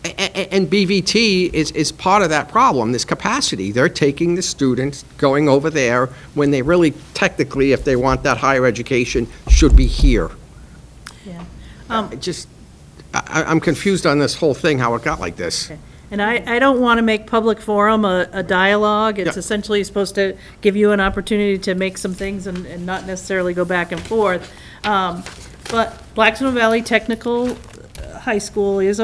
and BVT is part of that problem, this capacity. They're taking the students, going over there, when they really, technically, if they want that higher education, should be here. Yeah. I'm confused on this whole thing, how it got like this. Okay. And I don't want to make public forum a dialogue. It's essentially supposed to give you an opportunity to make some things and not necessarily go back and forth. But Black Swan Valley Technical High School is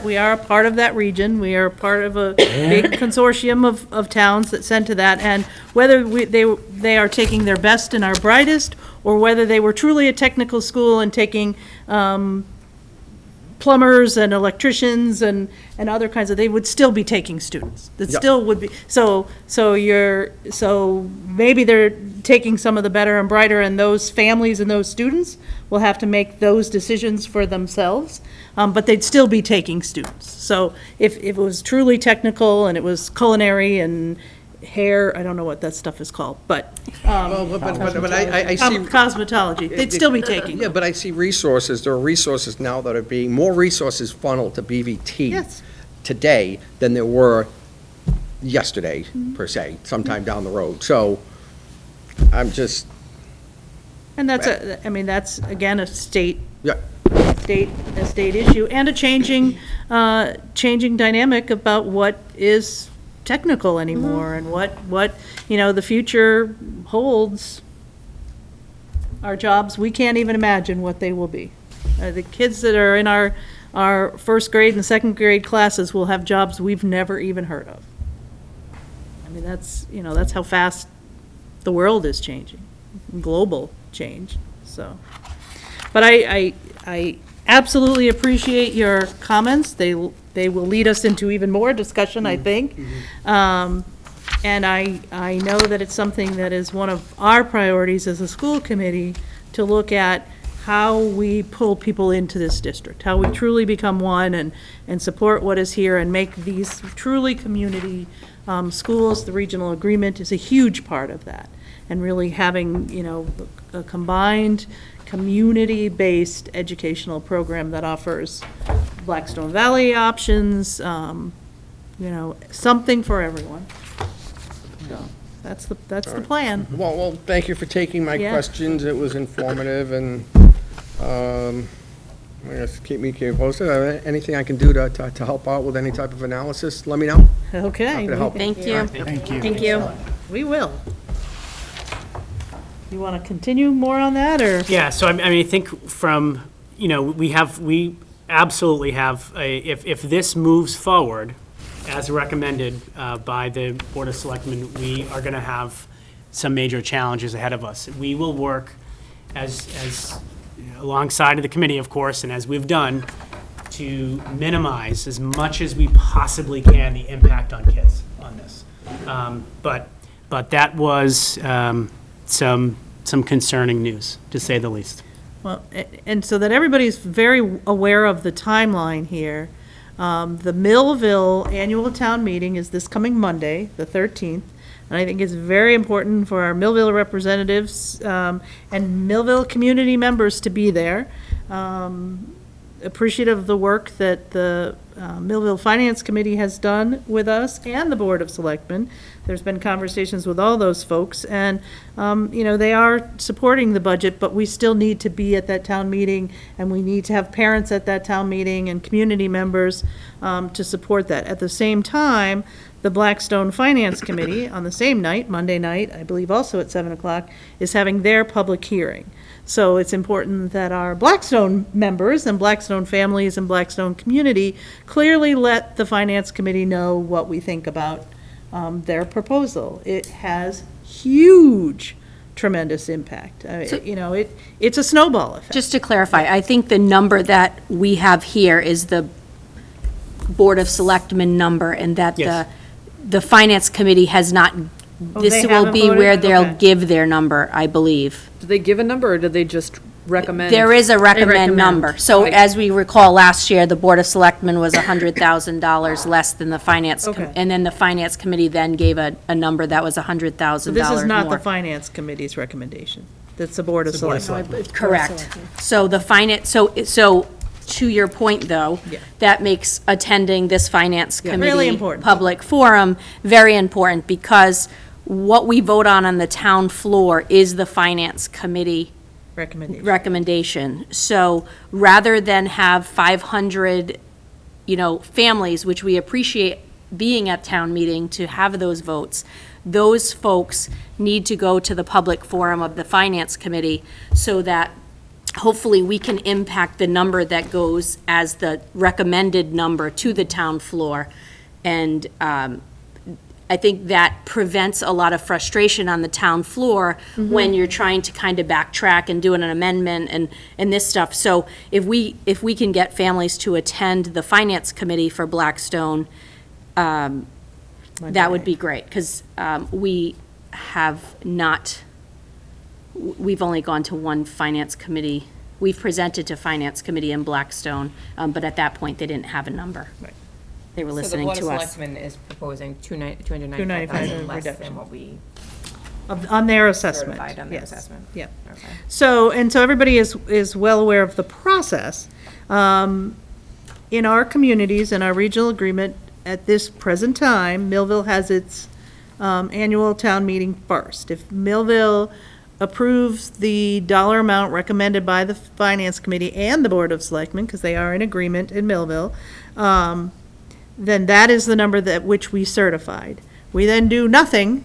we are a part of that region. We are part of a big consortium of towns that sent to that. And whether they are taking their best and our brightest, or whether they were truly a technical school and taking plumbers and electricians and other kinds of, they would still be taking students. That still would be, so maybe they're taking some of the better and brighter, and those families and those students will have to make those decisions for themselves, but they'd still be taking students. So if it was truly technical and it was culinary and hair, I don't know what that stuff is called, but But I see cosmetology, they'd still be taking. Yeah, but I see resources, there are resources now that are being, more resources funneled to BVT today than there were yesterday, per se, sometime down the road. So I'm just. And that's, again, a state Yeah. state issue, and a changing dynamic about what is technical anymore, and what the future holds. Our jobs, we can't even imagine what they will be. The kids that are in our first grade and second grade classes will have jobs we've never even heard of. I mean, that's how fast the world is changing, global change. So, but I absolutely appreciate your comments. They will lead us into even more discussion, I think. And I know that it's something that is one of our priorities as a school committee, to look at how we pull people into this district, how we truly become one and support what is here and make these truly community schools. The regional agreement is a huge part of that. And really having, you know, a combined, community-based educational program that offers Blackstone Valley options, you know, something for everyone. So that's the plan. Well, thank you for taking my Yeah. questions. It was informative, and I guess keep me posted. Anything I can do to help out with any type of analysis, let me know. Okay. Happy to help. Thank you. Thank you. Thank you. We will. You want to continue more on that, or? Yeah, so I mean, I think from, you know, we absolutely have, if this moves forward as recommended by the Board of Selectmen, we are going to have some major challenges ahead of us. We will work as alongside of the committee, of course, and as we've done, to minimize as much as we possibly can the impact on kids on this. But that was some concerning news, to say the least. Well, and so that everybody's very aware of the timeline here, the Millville Annual Town Meeting is this coming Monday, the 13th, and I think it's very important for our Millville representatives and Millville community members to be there. Appreciative of the work that the Millville Finance Committee has done with us and the Board of Selectmen. There's been conversations with all those folks, and, you know, they are supporting the budget, but we still need to be at that town meeting, and we need to have parents at that town meeting and community members to support that. At the same time, the Blackstone Finance Committee, on the same night, Monday night, I believe also at 7 o'clock, is having their public hearing. So it's important that our Blackstone members and Blackstone families and Blackstone community clearly let the Finance Committee know what we think about their proposal. It has huge, tremendous impact. You know, it's a snowball effect. Just to clarify, I think the number that we have here is the Board of Selectmen number, and that Yes. the Finance Committee has not, this they will haven't be voted? where they'll Okay. give their number, I believe. Did they give a number, or did they just recommend? There is a recommend recommend. number. So Right. as we recall, last year, the Board of Selectmen was $100,000 less than the Finance, Okay. and then the Finance Committee then gave a number that was So $100,000 this more. is not the Finance Committe's recommendation. That's the Board of It's the Board of Selectmen. Correct. So the finance, so to your point, though, Yeah. that makes attending this Finance Yeah, Committee. really important. Public forum very important, because what we vote on the town floor is the Finance Committee Recommendation. recommendation. So rather than have 500, you know, families, which we appreciate being at town meeting to have those votes, those folks need to go to the public forum of the Finance Committee so that hopefully we can impact the number that goes as the recommended number to the town floor. And I think that prevents a lot of frustration on the town floor when you're trying to kind of backtrack and do an amendment and this stuff. So if we can get families to attend the Finance Committee for Blackstone, that would be great, because we have not, we've only gone to one Finance Committee. We've presented to Finance Committee in Blackstone, but at that point, they didn't have a number. They were listening to us. So the Board of Selectmen is proposing $295,000 less reduction. than what we On their assessment. certified on their Yes. assessment. Yep. Okay. So everybody is well aware of the process. In our communities, in our regional agreement, at this present time, Millville has its annual town meeting first. If Millville approves the dollar amount recommended by the Finance Committee and the Board of Selectmen, because they are in agreement in Millville, then that is the number that which we certified. We then do nothing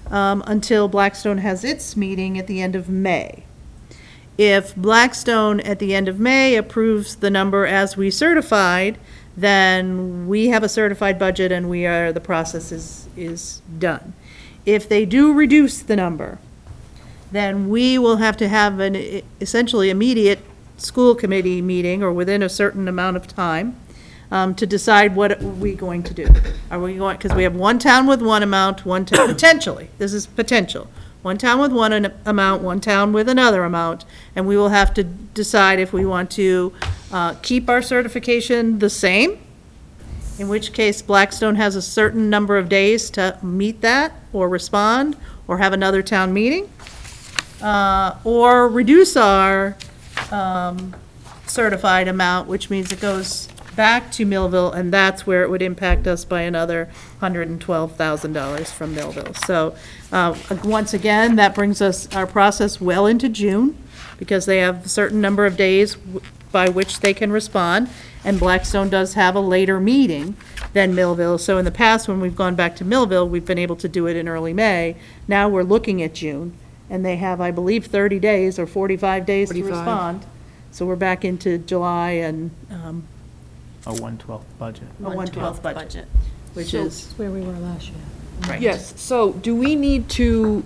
until Blackstone has its meeting at the end of May. If Blackstone at the end of May approves the number as we certified, then we have a certified budget and the process is done. If they do reduce the number, then we will have to have an essentially immediate school committee meeting, or within a certain amount of time, to decide what are we going to do. Are we going, because we have one town with one amount, one town, potentially, this is potential. One town with one amount, one town with another amount, and we will have to decide if we want to keep our certification the same, in which case Blackstone has a certain number of days to meet that, or respond, or have another town meeting, or reduce our certified amount, which means it goes back to Millville, and that's where it would impact us by another $112,000 from Millville. So, once again, that brings us, our process well into June, because they have a certain number of days by which they can respond, and Blackstone does have a later meeting than Millville. So in the past, when we've gone back to Millville, we've been able to do it in early May. Now we're looking at June, and they have, I believe, 30 days or 45 days to 45. respond. So we're back into July and A 1/12 budget. a 1/12 budget, which So- is, Where we were last year. right. Yes, so do we need to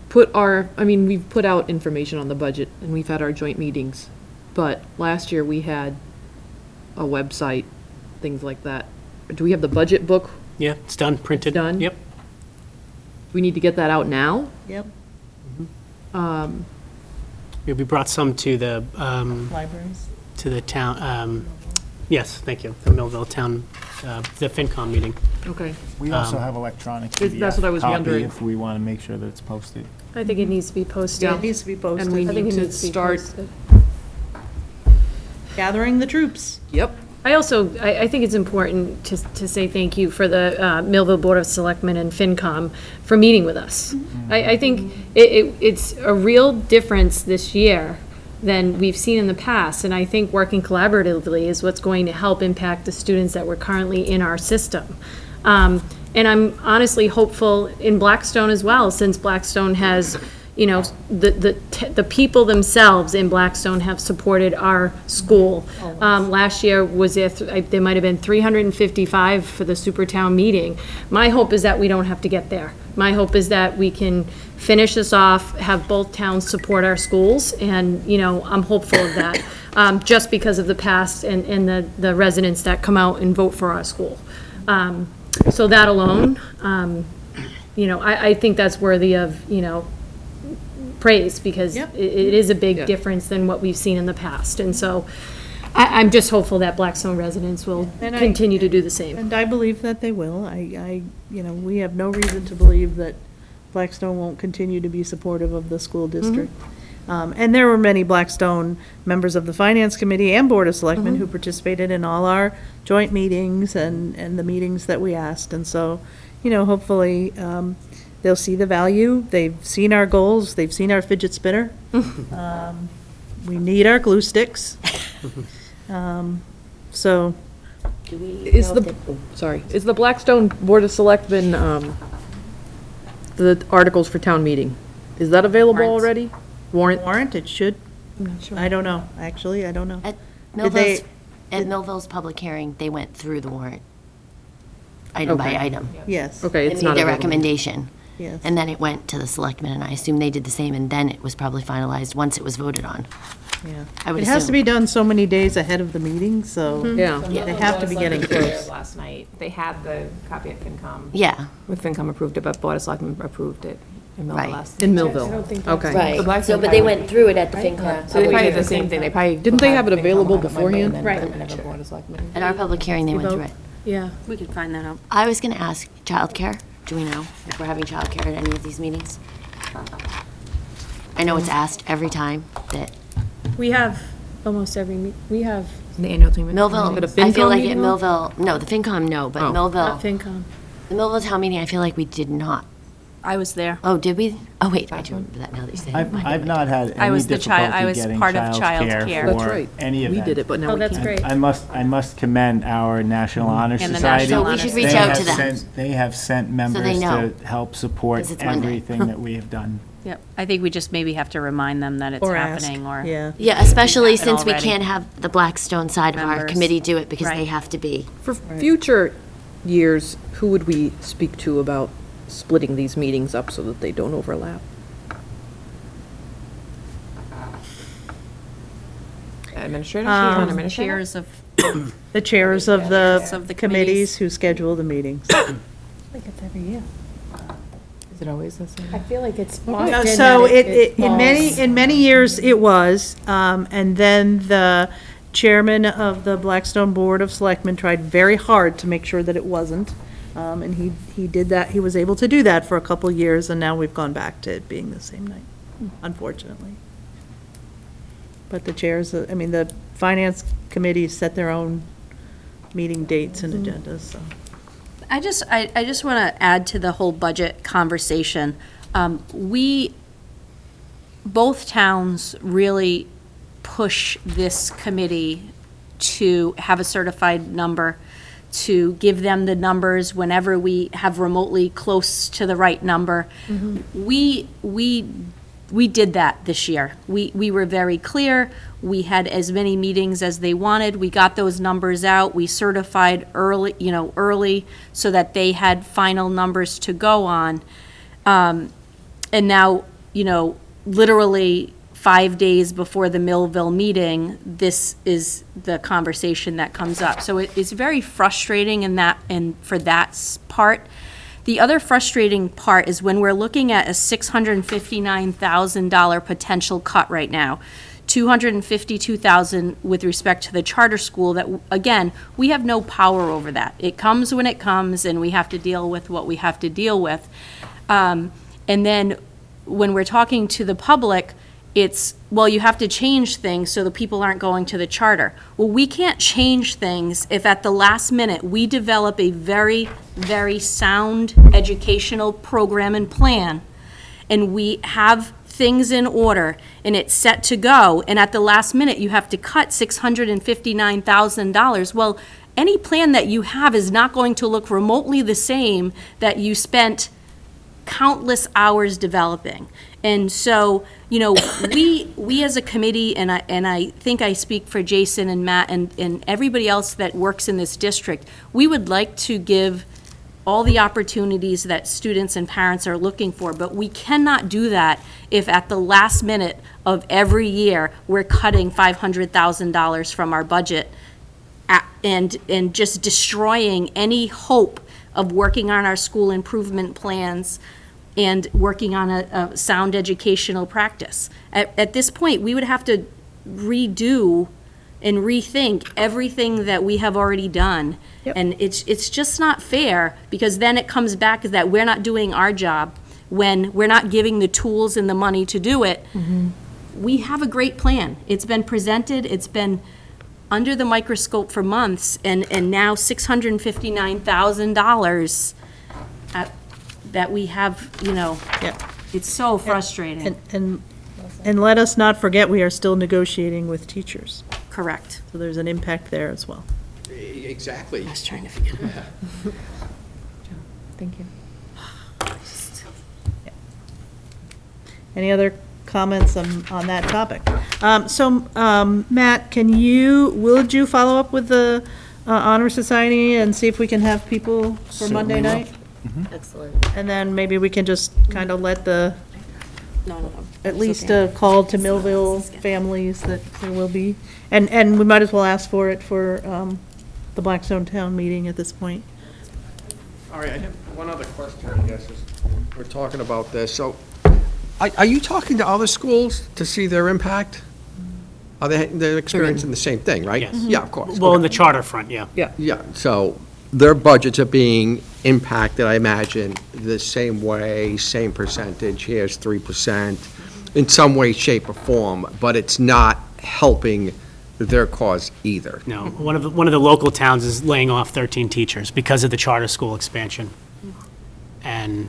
put our, I mean, we've put out information on the budget and we've had our joint meetings, but last year we had a website, things like that. Do we have the budget book? Yeah, it's done, printed. Done? Yep. Do we need to get that out now? Yep, We brought some to the, libraries. to the town, yes, thank you, the Millville Town, the FinCom meeting. Okay. We also have electronic That's what I was PDF copy wondering. if we want to make sure that it's posted. I think it needs to be posted. It needs to be posted. And we I think need it to needs to be start, posted. Gathering the troops. yep. I also, I think it's important to say thank you for the Millville Board of Selectmen and FinCom for meeting with us. I think it's a real difference this year than we've seen in the past, and I think working collaboratively is what's going to help impact the students that were currently in our system. And I'm honestly hopeful in Blackstone as well, since Blackstone has, you know, the people themselves in Blackstone have supported our school. Last year was there might have been 355 for the Supertown meeting. My hope is that we don't have to get there. My hope is that we can finish this off, have both towns support our schools, and, you know, I'm hopeful of that, just because of the past and the residents that come out and vote for our school. So that alone, you know, I think that's worthy of, you know, praise, because Yep. it is a big Yeah. difference than what we've seen in the past. And so I'm just hopeful that Blackstone residents will And I- continue to do the same. And I believe that they will. You know, we have no reason to believe that Blackstone won't continue to be supportive of the school district. And there were many Blackstone members of the Finance Committee and Board of Selectmen who participated in all our joint meetings and the meetings that we asked. And so, you know, hopefully, they'll see the value. They've seen our goals. They've seen our fidget spinner. We need our glue sticks. So, Is is the Blackstone Board of Selectmen, the articles for town meeting, is that available Warrants. already? Warrant? warrant, it should. I don't know, actually, I don't know. At Did they- Millville's public hearing, they went through the warrant, item by Okay. item. Yes, Okay, it's And not made their available. recommendation. yes. And then it went to the selectmen, and I assume they did the same, and then it was probably finalized once it was voted on. Yeah. I would It has to assume. be done so many days ahead of the meeting, so Yeah. they have to be getting close. Last night, they had the copy at FinCom. Yeah, With FinCom approved it, but Board of Selectmen approved it in Millville Right. last. In Millville? I don't think Okay. right. Blackstone So, but they probably- went through it at the FinCom. So they probably did the public same hearing. thing, they probably. Didn't they have it FinCom available on Monday beforehand? and then Right. whenever Board of Selectmen. At our public hearing, they went through vote? it. Yeah. We can find that out. I was gonna ask, childcare, do we know if we're having childcare at any of these meetings? I know it's asked every time that We have almost we have, The annual team. Millville, At a I feel FinCom like meeting at though? Millville, no, the FinCom, no, but Oh. Millville, not FinCom. the Millville town meeting, I feel like we did not. I was there. Oh, did we? Oh, wait, I do remember that now that you say it. I've not had I any was the child- I difficulty was getting part of childcare childcare. That's for right. any We event. did it, but now Oh, we that's can't. great. I must commend our National Honor And the Society. National So we Honor should Society. reach They out have to them. They have sent members know. to help support 'Cause it's Monday. everything that we have done. Yep. I think we just maybe have to remind them that it's Or ask, happening, or. yeah. Yeah, especially happen since we already. can't have the Blackstone side of our Members. committee do it because they Right. have to be. For future years, who would we speak to about splitting these meetings up so that they don't overlap? Administrator, town administrator? Chairs of, The chairs of Of the the committees who schedule the meetings. I think it's every year. Is it always the same? I feel like it's No, often So that in falls. many years it was, and then chairman of the Blackstone Board of Selectmen tried very hard to make sure that it wasn't. And he did that, he was able to do that for a couple of years, and now we've gone back to it being the same night, unfortunately. But the chairs, the finance committee set their own meeting dates and agendas, so. I just want to add to the whole budget conversation. Both towns really push this committee to have a certified number, to give them the numbers whenever we have remotely close to the right number. We did that this year. We were very clear. We had as many meetings as they wanted. We got those numbers out. We certified early so that they had final numbers to go on. And now, literally 5 days before the Millville meeting, this is the conversation that comes up. So it's very frustrating and for that part. The other frustrating part is when we're looking at a $659,000 potential cut right now, $252,000 with respect to the charter school, that, again, we have no power over that. It comes when it comes, and we have to deal with what we have to deal with. And then when we're talking to the public, it's, well, you have to change things so the people aren't going to the charter. Well, we can't change things if at the last minute we develop a very, very sound educational program and plan, and we have things in order, and it's set to go, and at the last minute you have to cut $659,000. Well, any plan that you have is not going to look remotely the same that you spent countless hours developing. And so, we as a committee, and I think I speak for Jason and Matt and everybody else that works in this district, we would like to give all the opportunities that students and parents are looking for, but we cannot do that if at the last minute of every year we're cutting $500,000 from our budget and just destroying any hope of working on our school improvement plans and working on a sound educational practice. At this point, we would have to redo and rethink everything that we have already done. Yep. And it's just not fair, because then it comes back that we're not doing our job when we're not giving the tools and the money to do it. We have a great plan. It's been presented, it's been under the microscope for months, and now $659,000 that we have, Yep. it's so frustrating. And let us not forget, we are still negotiating with teachers, Correct. so there's an impact there as well. Exactly. I was trying to figure it out. Thank you. Any other comments on that topic? Matt, would you follow up with the Honor Society and see if we can have people for Monday night? Excellent. And then maybe we can just kind of let No. at least a call to Millville families that there will be. And we might as well ask for it for the Blackstone Town meeting at this point. All right, I have one other question, I guess, as we're talking about this. So, are you talking to other schools to see their impact? Are they're experiencing the same thing, right? Yes. Yeah, of course. Well, in the charter front, yeah. Yeah, so their budgets are being impacted, I imagine, the same way, same percentage, here's 3%, in some way, shape, or form, but it's not helping their cause either. No, one of the local towns is laying off 13 teachers because of the charter school expansion. And,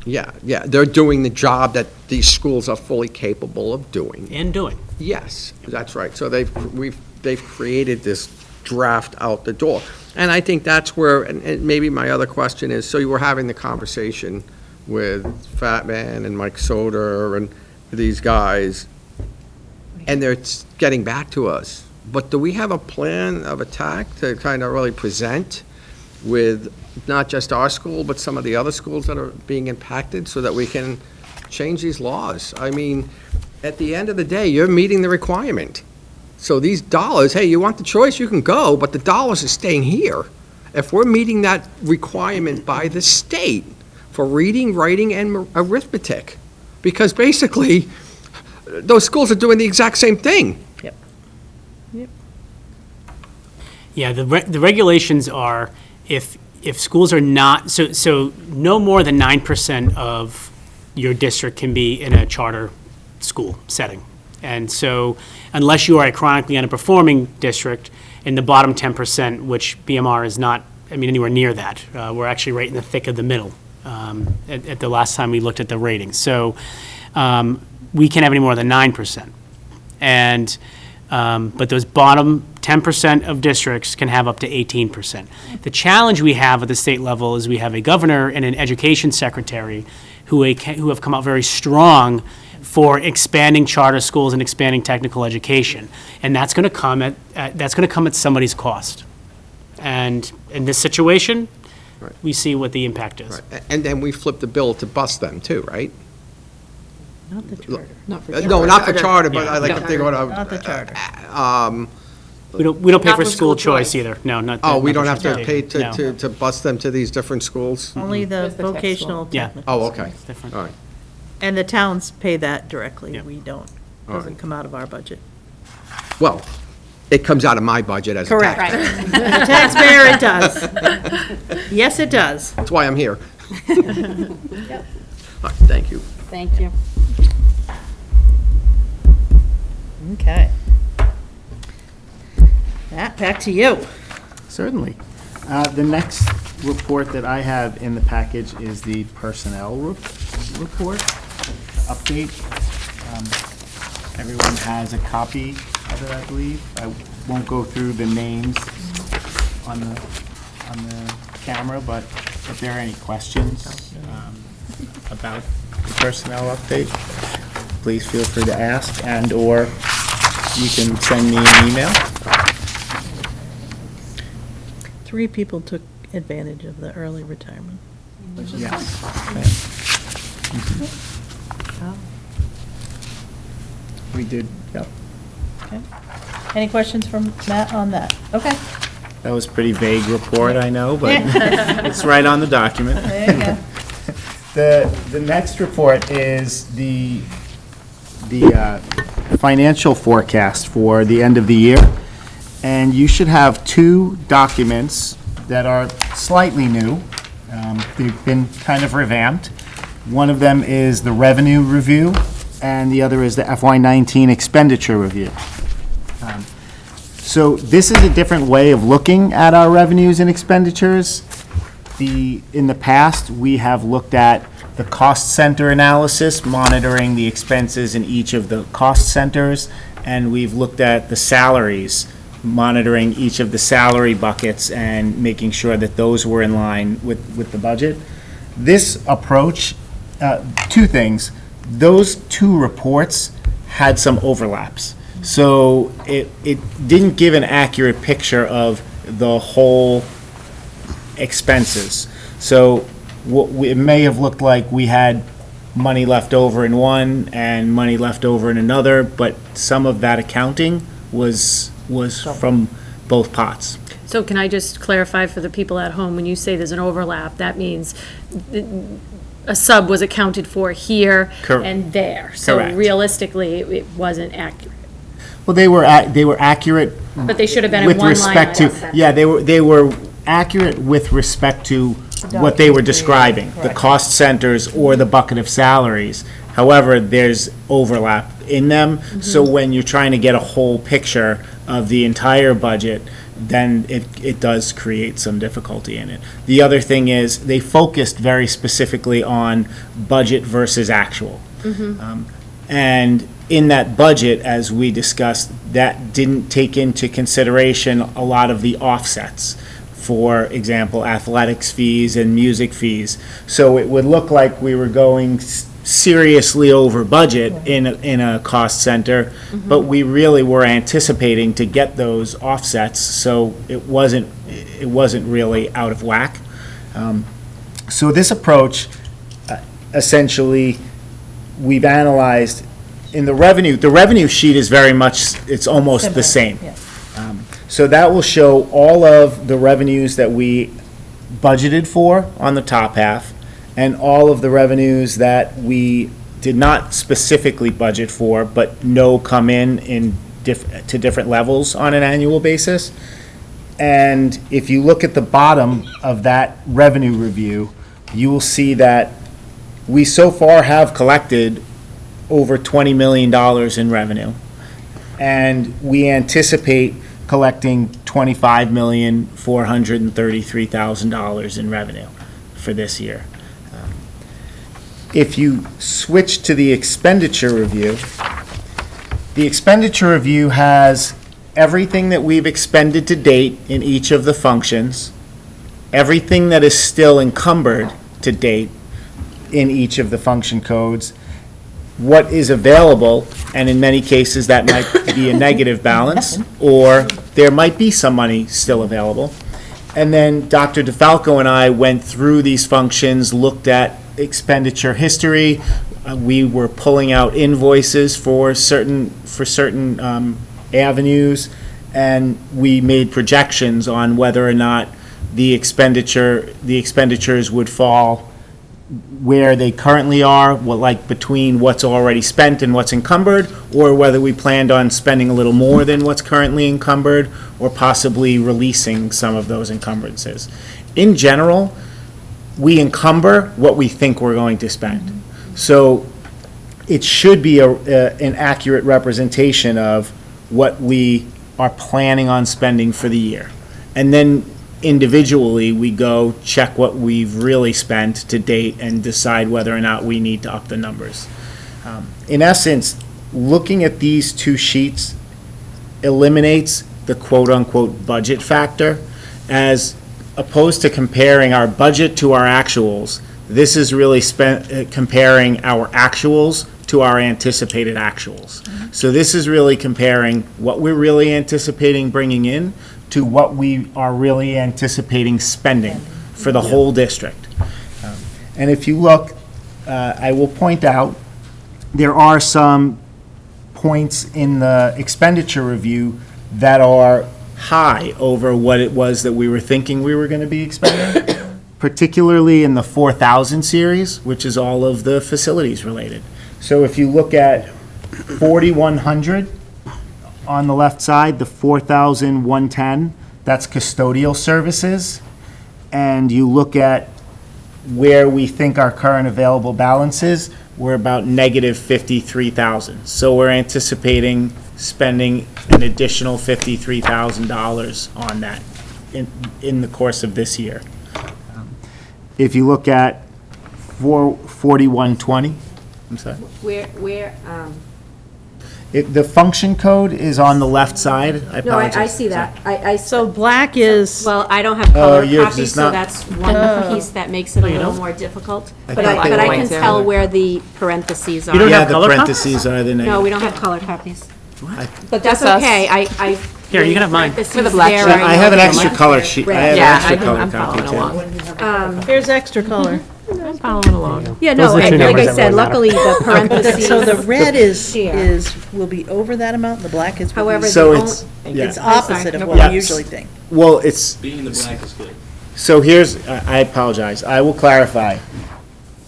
Yeah, they're doing the job that these schools are fully capable of doing. and doing. Yes, that's right. So they've created this draft out the door. And I think that's where, and maybe my other question is, so you were having the conversation with Fat Man and Mike Soder and these guys, and they're getting back to us. But do we have a plan of attack to kind of really present with not just our school, but some of the other schools that are being impacted so that we can change these laws? I mean, at the end of the day, you're meeting the requirement. So these dollars, hey, you want the choice, you can go, but the dollars are staying here. If we're meeting that requirement by the state for reading, writing, and arithmetic, because basically, those schools are doing the exact same thing. Yep. Yeah, the regulations are if schools are not, so no more than 9% of your district can be in a charter school setting. And so unless you are a chronically underperforming district in the bottom 10%, which BMR is not, anywhere near that. We're actually right in the thick of the middle at the last time we looked at the ratings. So we can't have any more than 9%. And but those bottom 10% of districts can have up to 18%. The challenge we have at the state level is we have a governor and an education secretary who have come out very strong for expanding charter schools and expanding technical education, and that's going to come at somebody's cost. And in this situation, Right. we see what the impact is. Right. And then we flip the bill to bus them too, right? Not the charter. No, not for charter, but Yeah. I like to think about. Not the charter. We don't pay Not for for school school choice choice. either. No, not. Oh, we not don't for have to transportation. pay No. to bus them to these different schools? Only the Just the tech vocational Yeah. technical. Oh, okay. It's different. All right. And the towns pay that directly. Yeah. We don't. All Doesn't right. come out of our budget. Well, it comes out of my budget as a Correct. tax. The taxpayer, it does. Yes, it does. That's why I'm here. All right, thank you. Thank you. Okay. Matt, back to you. Certainly. The next report that I have in the package is the personnel report, update. Everyone has a copy of it, I believe. I won't go through the names on the camera, but if there are any questions about the personnel update, please feel free to ask, and/or you can send me an email. 3 people took advantage of the early retirement. Yes. We did, yep. Okay. Any questions from Matt on that? Okay. That was a pretty vague report, I know, but it's right on the document. There you go. The next report is the financial forecast for the end of the year. And you should have 2 documents that are slightly new. They've been kind of revamped. One of them is the revenue review, and the other is the FY19 expenditure review. So this is a different way of looking at our revenues and expenditures. In the past, we have looked at the cost center analysis, monitoring the expenses in each of the cost centers, and we've looked at the salaries, monitoring each of the salary buckets and making sure that those were in line with the budget. This approach, 2 things. Those 2 reports had some overlaps. So it didn't give an accurate picture of the whole expenses. So it may have looked like we had money left over in one and money left over in another, but some of that accounting was from both pots. So can I just clarify for the people at home, when you say there's an overlap, that means a sub was accounted for here and there. So Correct. realistically, it wasn't accurate. Well, they were accurate But they should have been in with one line respect to, item. yeah, they were accurate with respect to what they were describing, the cost centers or the bucket of salaries. However, there's overlap in them, so when you're trying to get a whole picture of the entire budget, then it does create some difficulty in it. The other thing is, they focused very specifically on budget versus actual. And in that budget, as we discussed, that didn't take into consideration a lot of the offsets. For example, athletics fees and music fees. So it would look like we were going seriously over budget in a cost center, but we really were anticipating to get those offsets, so it wasn't really out of whack. So this approach, essentially, we've analyzed in the revenue sheet is very much, it's almost the same. So that will show all of the revenues that we budgeted for on the top half, and all of the revenues that we did not specifically budget for, but know come in to different levels on an annual basis. And if you look at the bottom of that revenue review, you will see that we so far have collected over $20 million in revenue. And we anticipate collecting $25,433,000 in revenue for this year. If you switch to the expenditure review, the expenditure review has everything that we've expended to date in each of the functions, everything that is still encumbered to date in each of the function codes, what is available, and in many cases that might be a negative balance, or there might be some money still available. And then Dr. DeFalco and I went through these functions, looked at expenditure history. We were pulling out invoices for certain avenues, and we made projections on whether or not the expenditures would fall where they currently are, between what's already spent and what's encumbered, or whether we planned on spending a little more than what's currently encumbered, or possibly releasing some of those encumbrances. In general, we encumber what we think we're going to spend. So it should be an accurate representation of what we are planning on spending for the year. And then individually, we go check what we've really spent to date and decide whether or not we need to up the numbers. In essence, looking at these two sheets eliminates the quote-unquote budget factor. As opposed to comparing our budget to our actuals, this is really comparing our actuals to our anticipated actuals. So this is really comparing what we're really anticipating bringing in to what we are really anticipating spending for the whole district. And if you look, I will point out, there are some points in the expenditure review that are high over what it was that we were thinking we were going to be expending, particularly in the 4,000 series, which is all of the facilities related. So if you look at 4,100, on the left side, the 4,110, that's custodial services. And you look at where we think our current available balance is, we're about negative 53,000. So we're anticipating spending an additional $53,000 on that in the course of this year. If you look at 4120, I'm sorry. The function code is on the left side. I apologize. I see that. So black is, Well, I don't have color yours copies, is so not- that's one piece that makes it a little more difficult. But I can tell where the parentheses are. You don't Yeah, have the color parentheses are the negative. No, we don't have color copies. But that's okay. I. Here, you can have mine. For the black. I have an extra color sheet. I have an extra color I'm copy following too. here's extra color. I'm following along. Yeah, Those no, are the two like numbers I that said, really matter. luckily the parentheses. So the red Here. will be over that amount, the black is. However, So the it's, It's yeah. opposite of what Yeah. we usually think. Well, it's, Being the black is good. so here's, I apologize. I will clarify.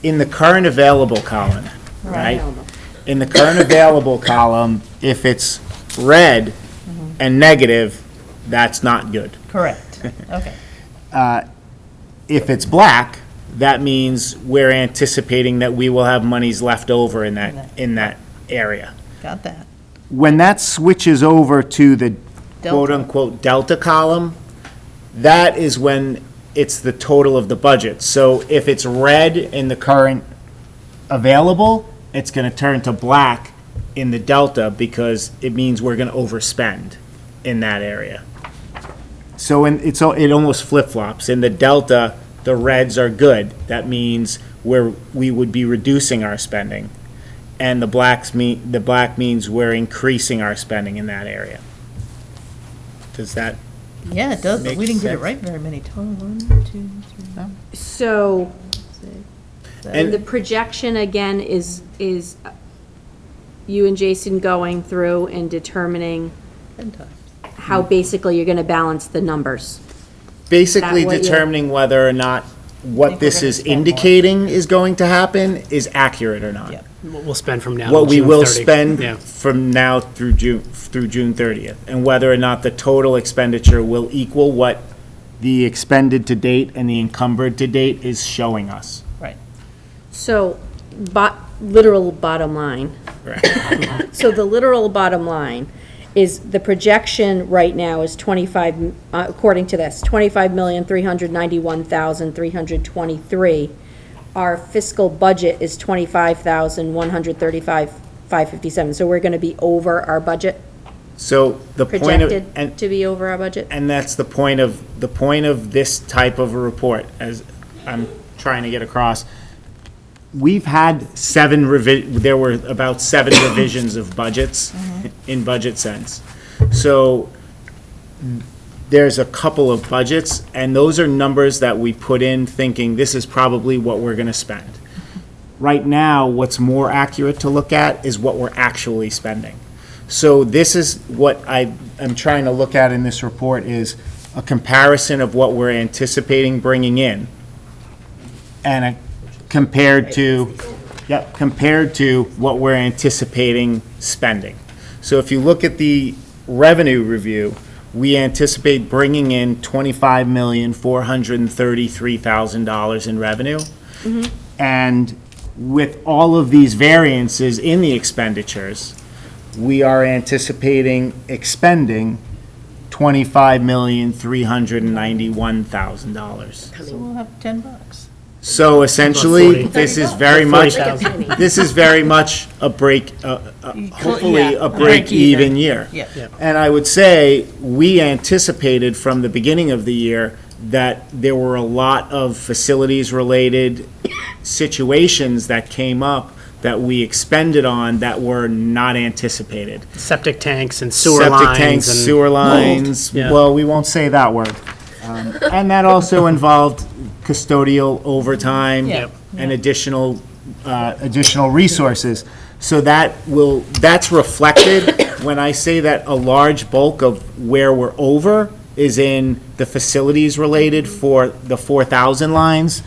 In the current available column, right? In the current available column, if it's red and negative, that's not good. Correct. Okay. If it's black, that means we're anticipating that we will have monies left over in that area. Got that. When that switches over to the Delta. quote-unquote delta column, that is when it's the total of the budget. So if it's red in the current available, it's going to turn to black in the delta because it means we're going to overspend in that area. So it almost flip-flops. In the delta, the reds are good. That means we would be reducing our spending. And the black means we're increasing our spending in that area. Does that? Yeah, it does, but Makes we didn't get it sense. right very many times. 1, 2, 3, So, 6, And- the projection again is you and Jason going through and determining 10 times. how basically you're gonna balance the numbers. Basically That what you- determining whether or not what Think we're this gonna is spend more. indicating is going to happen is accurate or not. Yeah. What we'll spend from now what to we June will 30. spend Yeah. from now through June 30th, and whether or not the total expenditure will equal what the expended to date and the encumbered to date is showing us. Right. So, literal bottom line. So the literal bottom line is the projection right now is 25, according to this, 25,391,323. Our fiscal budget is 25,135,557. So we're going to be over our budget, So the point of, projected and, to be over our budget? and that's the point of this type of a report, as I'm trying to get across. We've had there were about 7 revisions of budgets in budget sense. So there's a couple of budgets, and those are numbers that we put in thinking this is probably what we're gonna spend. Right now, what's more accurate to look at is what we're actually spending. So this is what I am trying to look at in this report is a comparison of what we're anticipating bringing in and compared to what we're anticipating spending. So if you look at the revenue review, we anticipate bringing in $25,433,000 in revenue. And with all of these variances in the expenditures, we are anticipating expending $25,391,000. So we'll have $10. So essentially, About this is very much, 40,000. this is very much a hopefully a break-even year. Yeah. And I would say, we anticipated from the beginning of the year that there were a lot of facilities-related situations that came up that we expended on that were not anticipated. Septic tanks and sewer lines. Septic tanks, and sewer lines, mold. Yeah. well, we won't say that word. And that also involved custodial overtime Yep. and additional resources. So that's reflected when I say that a large bulk of where we're over is in the facilities related for the 4,000 lines.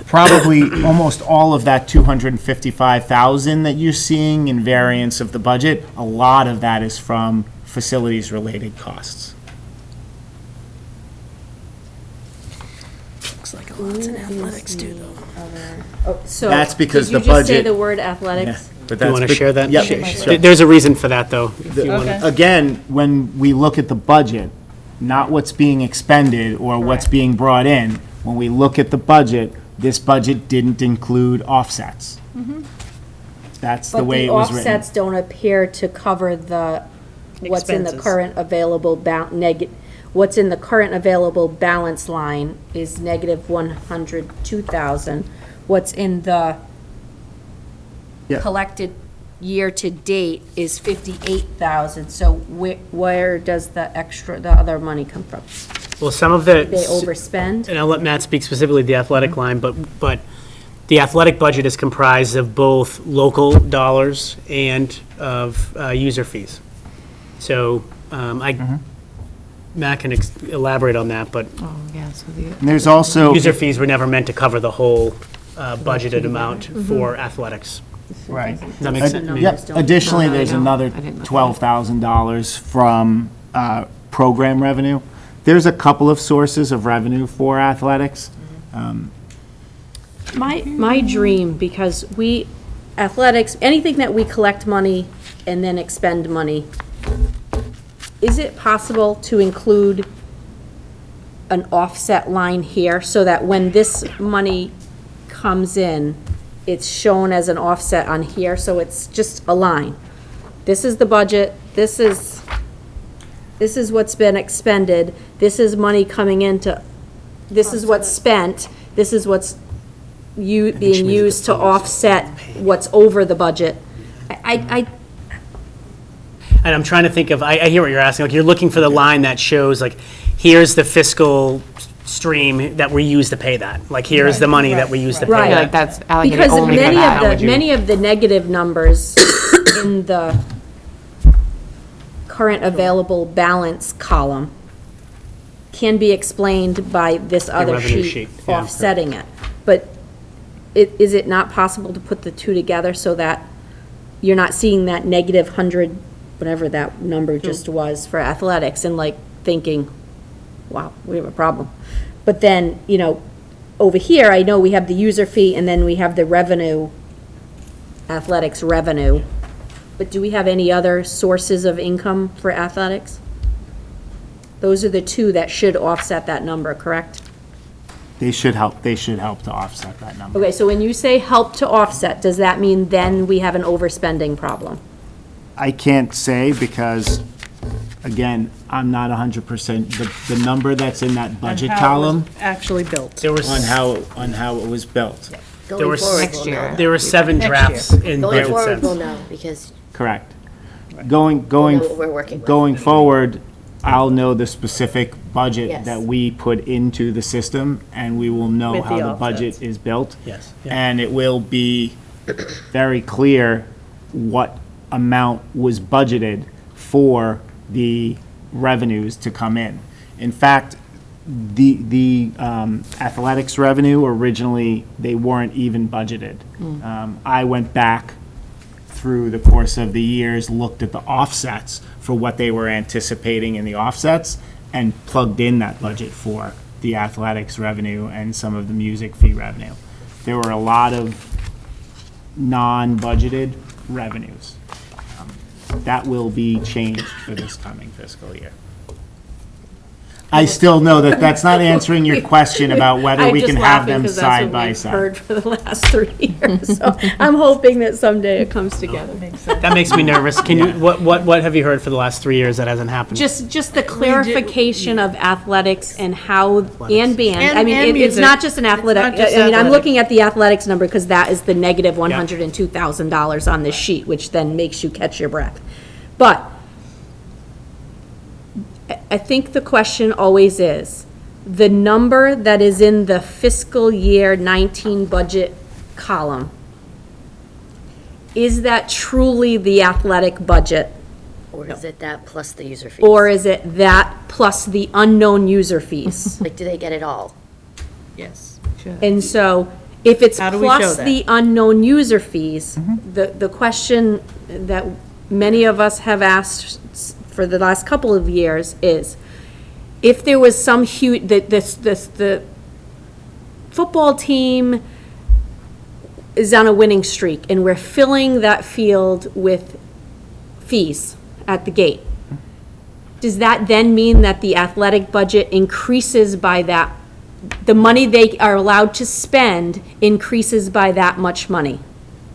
Probably almost all of that 255,000 that you're seeing in variance of the budget, a lot of that is from facilities related costs. Looks like a lot's in athletics too, though. So, That's because did you the just say budget- the word athletics? But Do you want to share that? Yep, sure. There's a reason for that, though. if you wanna- Again, when we look at the budget, not what's being expended or what's being brought in, when we look at the budget, this budget didn't include offsets. That's the way it was But the written. offsets don't appear to cover what's in the Expenses. current available what's in the current available balance line is negative 102,000. What's in the Yeah. collected year-to-date is 58,000. So where does the other money come from? Well, some of the. They overspend? And I'll let Matt speak specifically to the athletic line, but the athletic budget is comprised of both local dollars and of user fees. So Matt can elaborate on that, but Oh, yeah, so the. And there's also, user fees were never meant to cover the whole budgeted amount for athletics. right. Does that make sense? I mean, Yep, additionally, there's another I didn't look at it. $12,000 from program revenue. There's a couple of sources of revenue for athletics. My dream, because athletics, anything that we collect money and then expend money, is it possible to include an offset line here so that when this money comes in, it's shown as an offset on here, so it's just a line? This is the budget, this is what's been expended, this is money coming into, this is what's spent, this is what's being used to offset what's over the budget. And I'm trying to think of, I hear what you're asking, like, you're looking for the line that shows, like, here's the fiscal stream that we use to pay that. Like, here's the money that we use to pay Right. that. Like that's allocated Because only for that. many of the negative numbers in the current available balance column can be explained by this other revenue sheet sheet, yeah. offsetting it. But is it not possible to put the two together so that you're not seeing that negative 100, whatever that number just was for athletics, and like thinking, wow, we have a problem. But then, you know, over here, I know we have the user fee and then we have the revenue, athletics revenue. But do we have any other sources of income for athletics? Those are the two that should offset that number, correct? They should help to offset that number. Okay, so when you say help to offset, does that mean then we have an overspending problem? I can't say because, again, I'm not 100%, the number that's in that budget column Actually built. There was, on how it was built. there were, Going forward, s- we'll know. there were 7 drafts in Going there. forward, we'll know, because Correct. we'll know what we're working with. Going forward, I'll know the specific budget Yes. that we put into the system, and we will know With how the the budget offsets. is built. Yes, yeah. And it will be very clear what amount was budgeted for the revenues to come in. In fact, the athletics revenue, originally, they weren't even budgeted. I went back through the course of the years, looked at the offsets for what they were anticipating in the offsets, and plugged in that budget for the athletics revenue and some of the music fee revenue. There were a lot of non-budgeted revenues. That will be changed for this coming fiscal year. I still know that that's not answering your question about whether we can have them side by side. Heard for the last 3 years, so I'm hoping that someday it comes together. That makes me nervous. Can you, what have you heard for the last 3 years that hasn't happened? Just the clarification of athletics and how, and band. I mean, And it's music. not just an athletic, not just I mean, I'm athletic. looking at the athletics number because that is the negative $102,000 on this sheet, which then makes you catch your breath. But I think the question always is, the number that is in the fiscal year 19 budget column, is that truly the athletic budget? Or is it that plus the user fees? Or is it that plus the unknown user fees? Like, do they get it all? Yes. And so, if it's How do we show plus that? the unknown user fees, the question that many of us have asked for the last couple of years is, if there was some huge, the football team is on a winning streak, and we're filling that field with fees at the gate, does that then mean that the athletic budget increases by that, the money they are allowed to spend increases by that much money?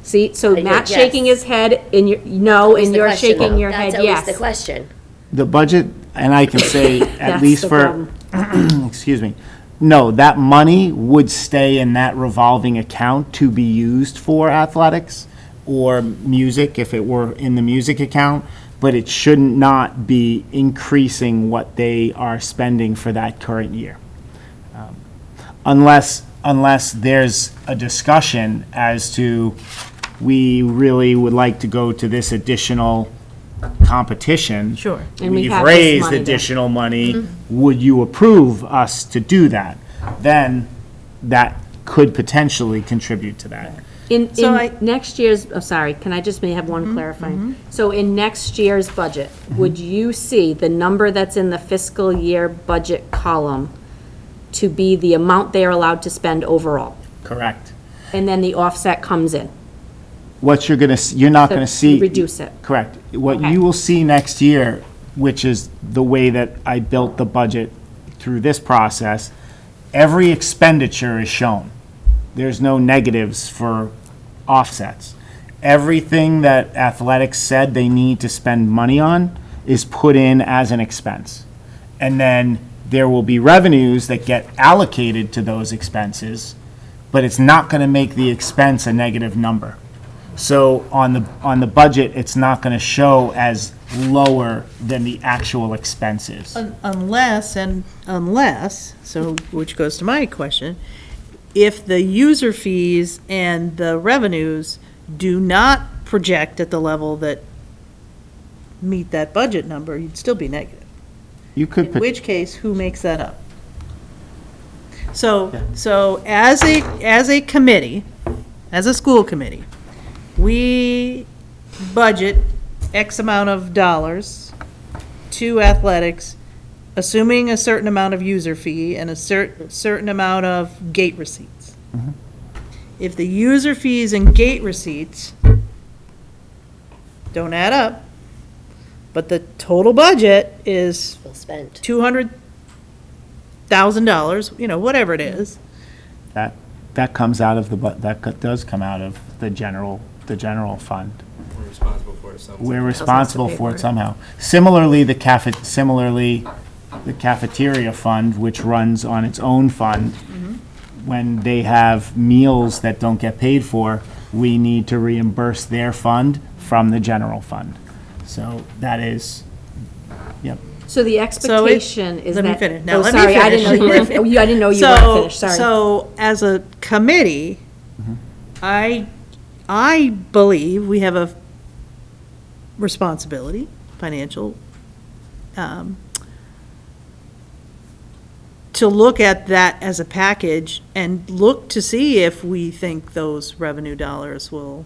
See, so Matt's yes. shaking his head, and you're, no, Always and the you're question, shaking though. your head, That's yes. always the question. The budget, and I can say, at That's least the for, problem. excuse me, no, that money would stay in that revolving account to be used for athletics or music, if it were in the music account, but it should not be increasing what they are spending for that current year. Unless there's a discussion as to, we really would like to go to this additional competition. Sure. And we We've have this raised money there. additional money, would you approve us to do that? Then that could potentially contribute to that. So I- In next year's, oh, sorry, can I just may have one clarifying? So in next year's budget, would you see the number that's in the fiscal year budget column to be the amount they are allowed to spend overall? Correct. And then the offset comes in? What you're gonna, you're not gonna see. Reduce it. Correct. What Okay. you will see next year, which is the way that I built the budget through this process, every expenditure is shown. There's no negatives for offsets. Everything that athletics said they need to spend money on is put in as an expense. And then there will be revenues that get allocated to those expenses, but it's not gonna make the expense a negative number. So on the budget, it's not gonna show as lower than the actual expenses. Unless, so, which goes to my question, if the user fees and the revenues do not project at the level that meet that budget number, you'd still be negative. You could, In which case, who makes that up? So as a committee, as a school committee, we budget X amount of dollars to athletics, assuming a certain amount of user fee and a certain amount of gate receipts. If the user fees and gate receipts don't add up, but the total budget is Well spent. $200,000, whatever it is, That comes out of does come out of the general fund. We're responsible for it somehow. We're responsible for it somehow. Similarly, the cafeteria fund, which runs on its own fund, when they have meals that don't get paid for, we need to reimburse their fund from the general fund. So that is, yep. So the expectation is that. let me finish. Now, Oh, let me sorry, I finish. didn't know I didn't know you weren't finished, sorry. So, as a committee, I believe we have a responsibility, financial, to look at that as a package and look to see if we think those revenue dollars will,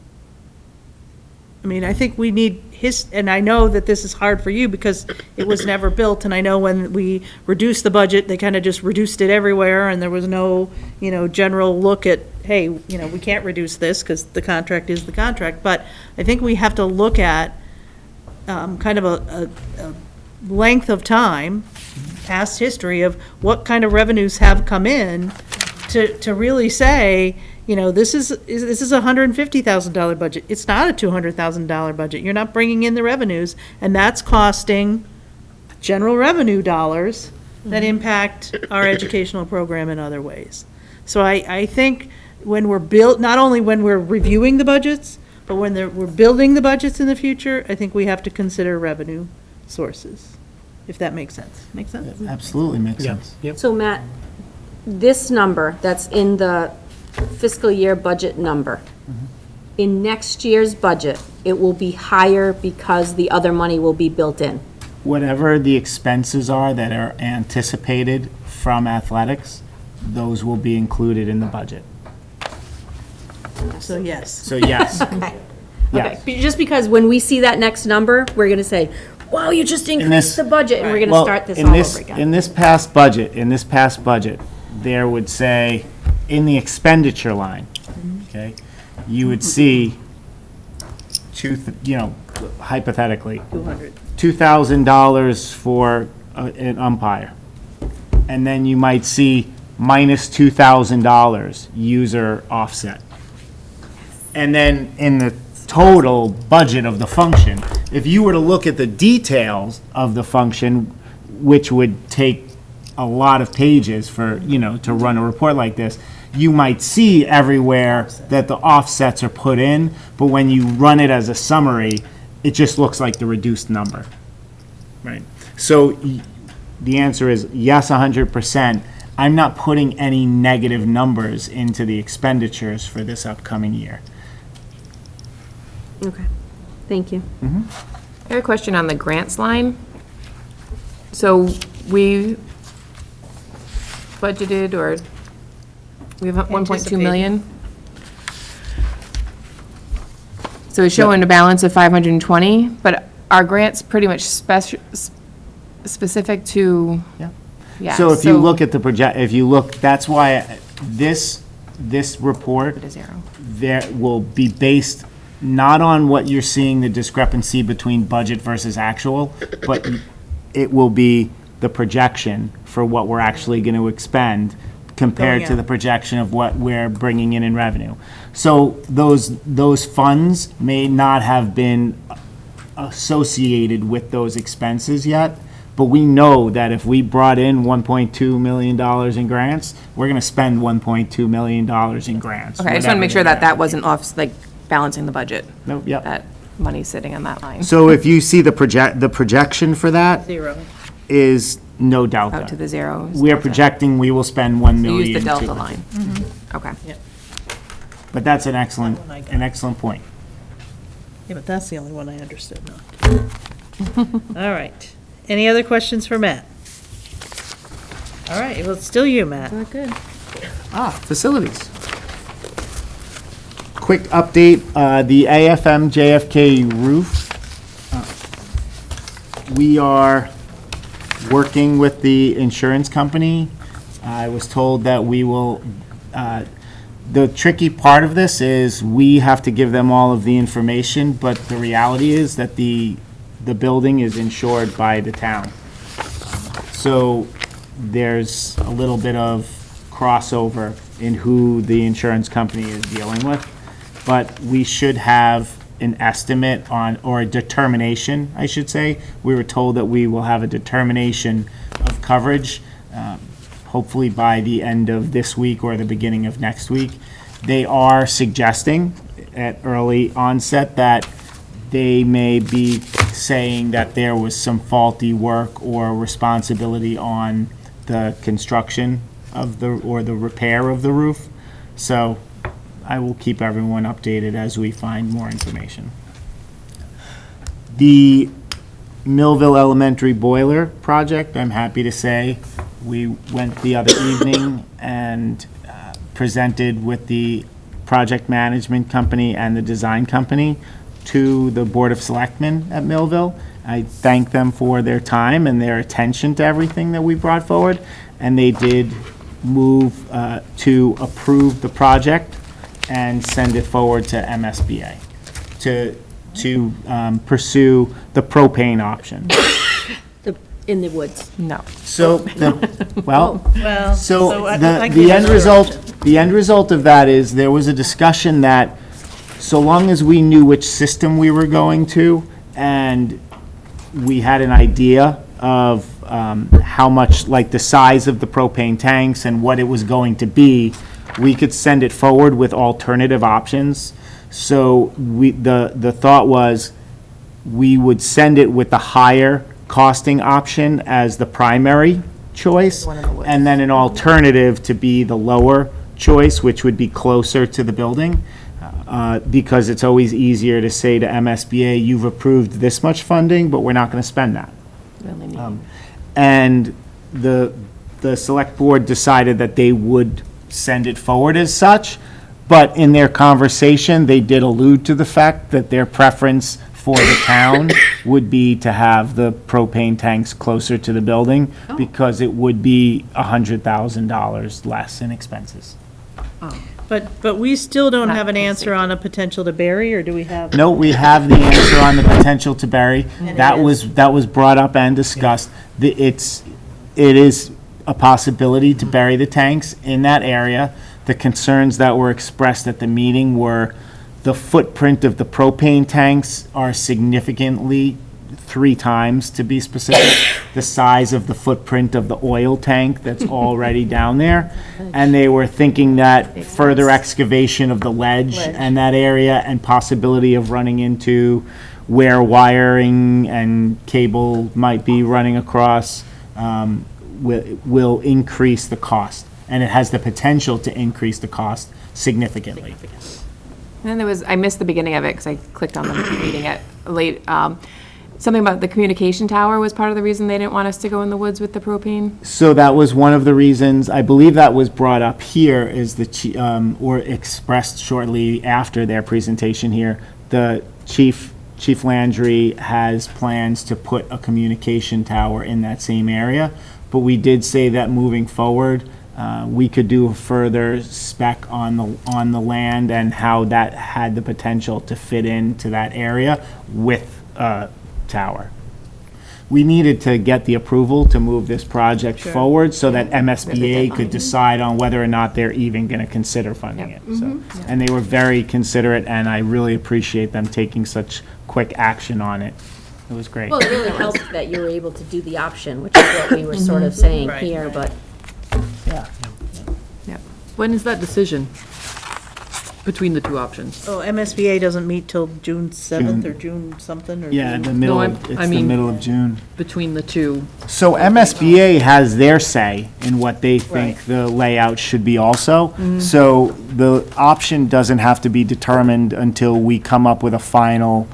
I think we need and I know that this is hard for you because it was never built, and I know when we reduced the budget, they kind of just reduced it everywhere, and there was no, general look at, hey, we can't reduce this because the contract is the contract, but I think we have to look at kind of a length of time, past history of what kind of revenues have come in to really say, this is a $150,000 budget. It's not a $200,000 budget. You're not bringing in the revenues, and that's costing general revenue dollars that impact our educational program in other ways. So I think when we're not only when we're reviewing the budgets, but when we're building the budgets in the future, I think we have to consider revenue sources, if that makes sense. Make sense? Absolutely makes sense. So Matt, this number that's in the fiscal year budget number, in next year's budget, it will be higher because the other money will be built in. Whatever the expenses are that are anticipated from athletics, those will be included in the budget. So, yes. So, yes. Yes. Okay, just because when we see that next number, we're gonna say, wow, you just increased the budget, and we're gonna start this all over again. In this past budget, there would say, in the expenditure line, okay, you would see hypothetically, $2,000 for an umpire. And then you might see minus $2,000 user offset. And then in the total budget of the function, if you were to look at the details of the function, which would take a lot of pages for, to run a report like this, you might see everywhere that the offsets are put in, but when you run it as a summary, it just looks like the reduced number. Right. So the answer is yes, 100%. I'm not putting any negative numbers into the expenditures for this upcoming year. Okay, thank you. I have a question on the grants line. So we budgeted, or we have 1.2 million. So it's showing a balance of 520, but our grants pretty much specific to. Yeah. So if you look at that's why this report there will be based not on what you're seeing the discrepancy between budget versus actual, but it will be the projection for what we're actually going to expend compared to the projection of what we're bringing in revenue. So those funds may not have been associated with those expenses yet, but we know that if we brought in $1.2 million in grants, we're going to spend $1.2 million in grants. Okay, I just want to make sure that that wasn't off, like, balancing the budget. Nope, yep. That money's sitting on that line. So if you see the projection for that is no delta. Out to the zero. We are projecting we will spend $1 million. Use the delta line. Okay. But that's an excellent point. Yeah, but that's the only one I understood. All right. Any other questions for Matt? All right, well, it's still you, Matt. Not good. Facilities. quick update, the AFM JFK roof. We are working with the insurance company. I was told that we will, the tricky part of this is we have to give them all of the information, but the reality is that the building is insured by the town. So there's a little bit of crossover in who the insurance company is dealing with, but we should have an estimate on, or a determination, I should say. We were told that we will have a determination of coverage, hopefully by the end of this week or the beginning of next week. They are suggesting at early onset that they may be saying that there was some faulty work or responsibility on the construction of the, or the repair of the roof. So I will keep everyone updated as we find more information. The Millville Elementary Boiler Project, I'm happy to say, we went the other evening and presented with the project management company and the design company to the Board of Selectmen at Millville. I thank them for their time and their attention to everything that we brought forward, and they did move to approve the project and send it forward to MSBA to pursue the propane option. In the woods. No. So, so I the give end it a result, the end result of that is there was a discussion that so long as we knew which system we were going to and we had an idea of how much, like the size of the propane tanks and what it was going to be, we could send it forward with alternative options. So the thought was we would send it with the higher costing option as the primary choice, and then an alternative to be the lower choice, which would be closer to the building, because it's always easier to say to MSBA, you've approved this much funding, but we're not going to spend that. And the select board decided that they would send it forward as such, but in their conversation, they did allude to the fact that their preference for the town would be to have the propane tanks closer to the building, because it would be $100,000 less in expenses. But we still don't have an answer on a potential to bury, or do we have? No, we have the answer on the potential to bury. That was brought up and discussed. It is a possibility to bury the tanks in that area. The concerns that were expressed at the meeting were the footprint of the propane tanks are significantly, 3 times to be specific, the size of the footprint of the oil tank that's already down there. And they were thinking that further excavation of the ledge and that area and possibility of running into where wiring and cable might be running across will increase the cost. And it has the potential to increase the cost significantly. And then there was, I missed the beginning of it because I clicked on the meeting at late. Something about the communication tower was part of the reason they didn't want us to go in the woods with the propane? So that was one of the reasons, I believe that was brought up here, is or expressed shortly after their presentation here. The Chief Landry has plans to put a communication tower in that same area, but we did say that moving forward, we could do a further spec on the land and how that had the potential to fit into that area with tower. We needed to get the approval to move this project forward so that MSBA could decide on whether or not they're even going to consider funding it. So, and they were very considerate, and I really appreciate them taking such quick action on it. It was great. Well, it really helped that you were able to do the option, which is what we were sort of saying here, but. Yeah. When is that decision between the two options? Oh, MSBA doesn't meet till June 7th or June something, or? Yeah, June- the middle. No, It's I the mean- middle of June. Between the two. So MSBA has their say in what they think the layout should be also. So the option doesn't have to be determined until we come up with a final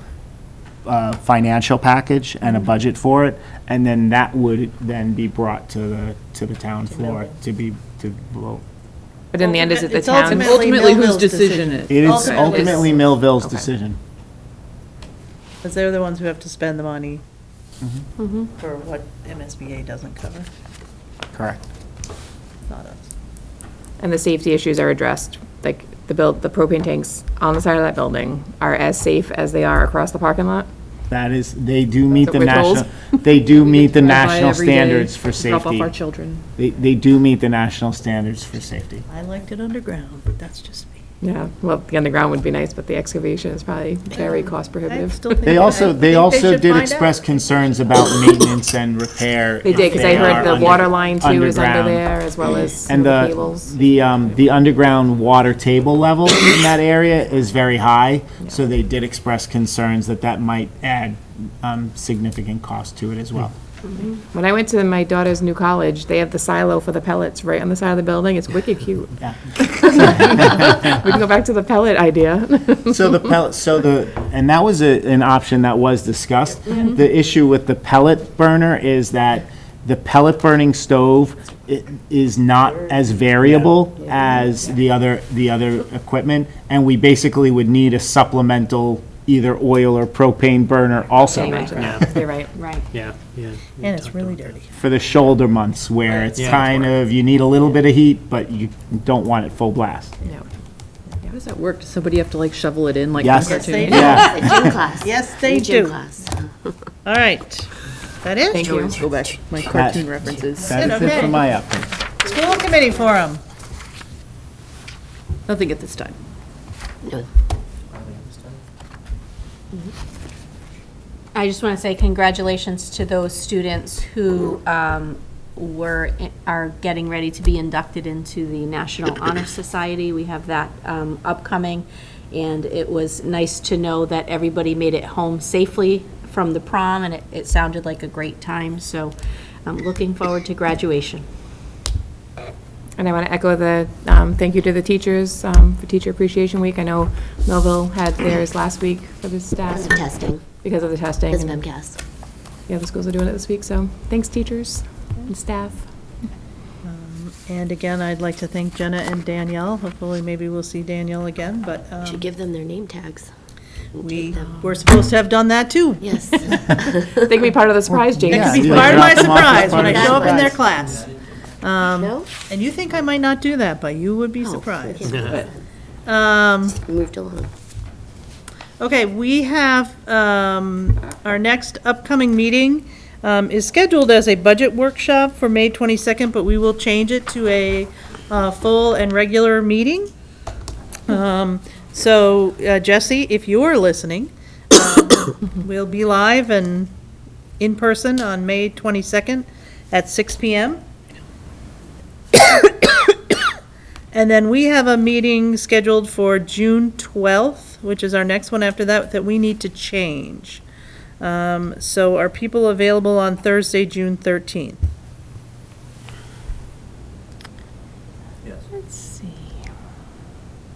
financial package and a budget for it, and then that would then be brought to the town floor to vote. But in the end, is it the It's town's? Ultimately, whose Millville's decision it? It is Ultimately. ultimately Millville's decision. Because they're the ones who have to spend the money Mm-hmm. for what MSBA doesn't cover, Correct. not us. And the safety issues are addressed, like the propane tanks on the side of that building are as safe as they are across the parking lot? That is, they do meet the what we're told. national, they do meet the Drive by national every day, standards for Drop off our safety. children. They do meet the national standards for safety. I liked it underground, but that's just me. Yeah, well, the underground would be nice, but the excavation is probably very cost I prohibitive. still think They also, I think should did find express out. concerns about maintenance and repair. They did, because I if they heard are the water line too is under underground. there, as well as some And of the cables. the underground water table level in that area is very high, so they did express concerns that that might add significant cost to it as well. When I went to my daughter's new college, they have the silo for the pellets right on the side of the building. It's wicked cute. Yeah. We can go back to the pellet idea. So the pellet, and that was an option that was discussed. The issue with the pellet burner is that the pellet burning stove is not as variable as the other equipment, and we basically would need a supplemental either oil or propane burner also You mentioned that. You're right. Right. Yeah, yeah. And it's really dirty. for the shoulder months where it's Yeah. kind of, you need a little bit of heat, but you don't want it full blast. How does that work? Does somebody have to like shovel it in like Yes. the Yes, they cartoon? do. Yeah. The gym class. Yes, they The gym do. class. All right. That it? Thank you. Go back, my cartoon references. That is it Okay. for my update. School committee forum. Nothing at this time. No. I just want to say congratulations to those students who are getting ready to be inducted into the National Honor Society. We have that upcoming, and it was nice to know that everybody made it home safely from the prom, and it sounded like a great time, so I'm looking forward to graduation. And I want to echo the thank you to the teachers for Teacher Appreciation Week. I know Millville had theirs last week for the staff. Because of testing. Because of the testing. Because of and MCAS. The other schools are doing it this week, so thanks, teachers and staff. And again, I'd like to thank Jenna and Danielle. Hopefully, maybe we'll see Danielle again, but Should give them their name tags. we're supposed to have done that too. Yes. They can be part of the surprise, James. That could be you part of my drop them off as surprise when I part of show the up in their surprise. class. No? And you think I might not do that, but you would be Oh, surprised. okay. Um, Moved along. Okay, we have, our next upcoming meeting is scheduled as a budget workshop for May 22nd, but we will change it to a full and regular meeting. So Jesse, if you're listening, we'll be live and in person on May 22nd at 6 PM. And then we have a meeting scheduled for June 12th, which is our next one after that, that we need to change. So are people available on Thursday, June 13th? Let's see.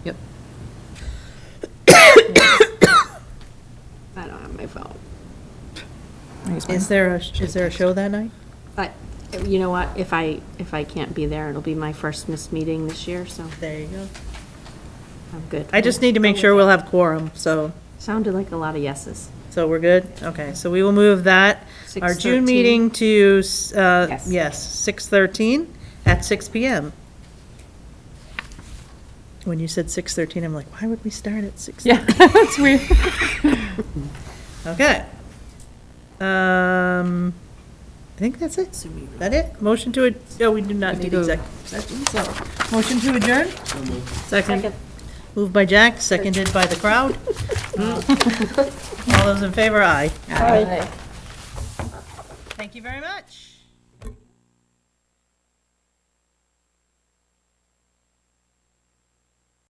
Yep. I don't have my phone. Is there a show that night? But, you know what, if I can't be there, it'll be my first missed meeting this year, so There you go. I'm good. I just need to make sure we'll have quorum, so Sounded like a lot of yeses. we're good? Okay, so we will move that, our June 6:13. meeting to, Yes. yes, 6:13 at 6 PM. When you said 6:13, I'm like, why would we start at 6:13? Yeah, that's weird. Okay. I think that's it. That it? Motion to, no, we do not need executive session, so, motion to adjourn? Second. Moved by Jack, seconded by the crowd. All those in favor, aye. Aye. Thank you very much.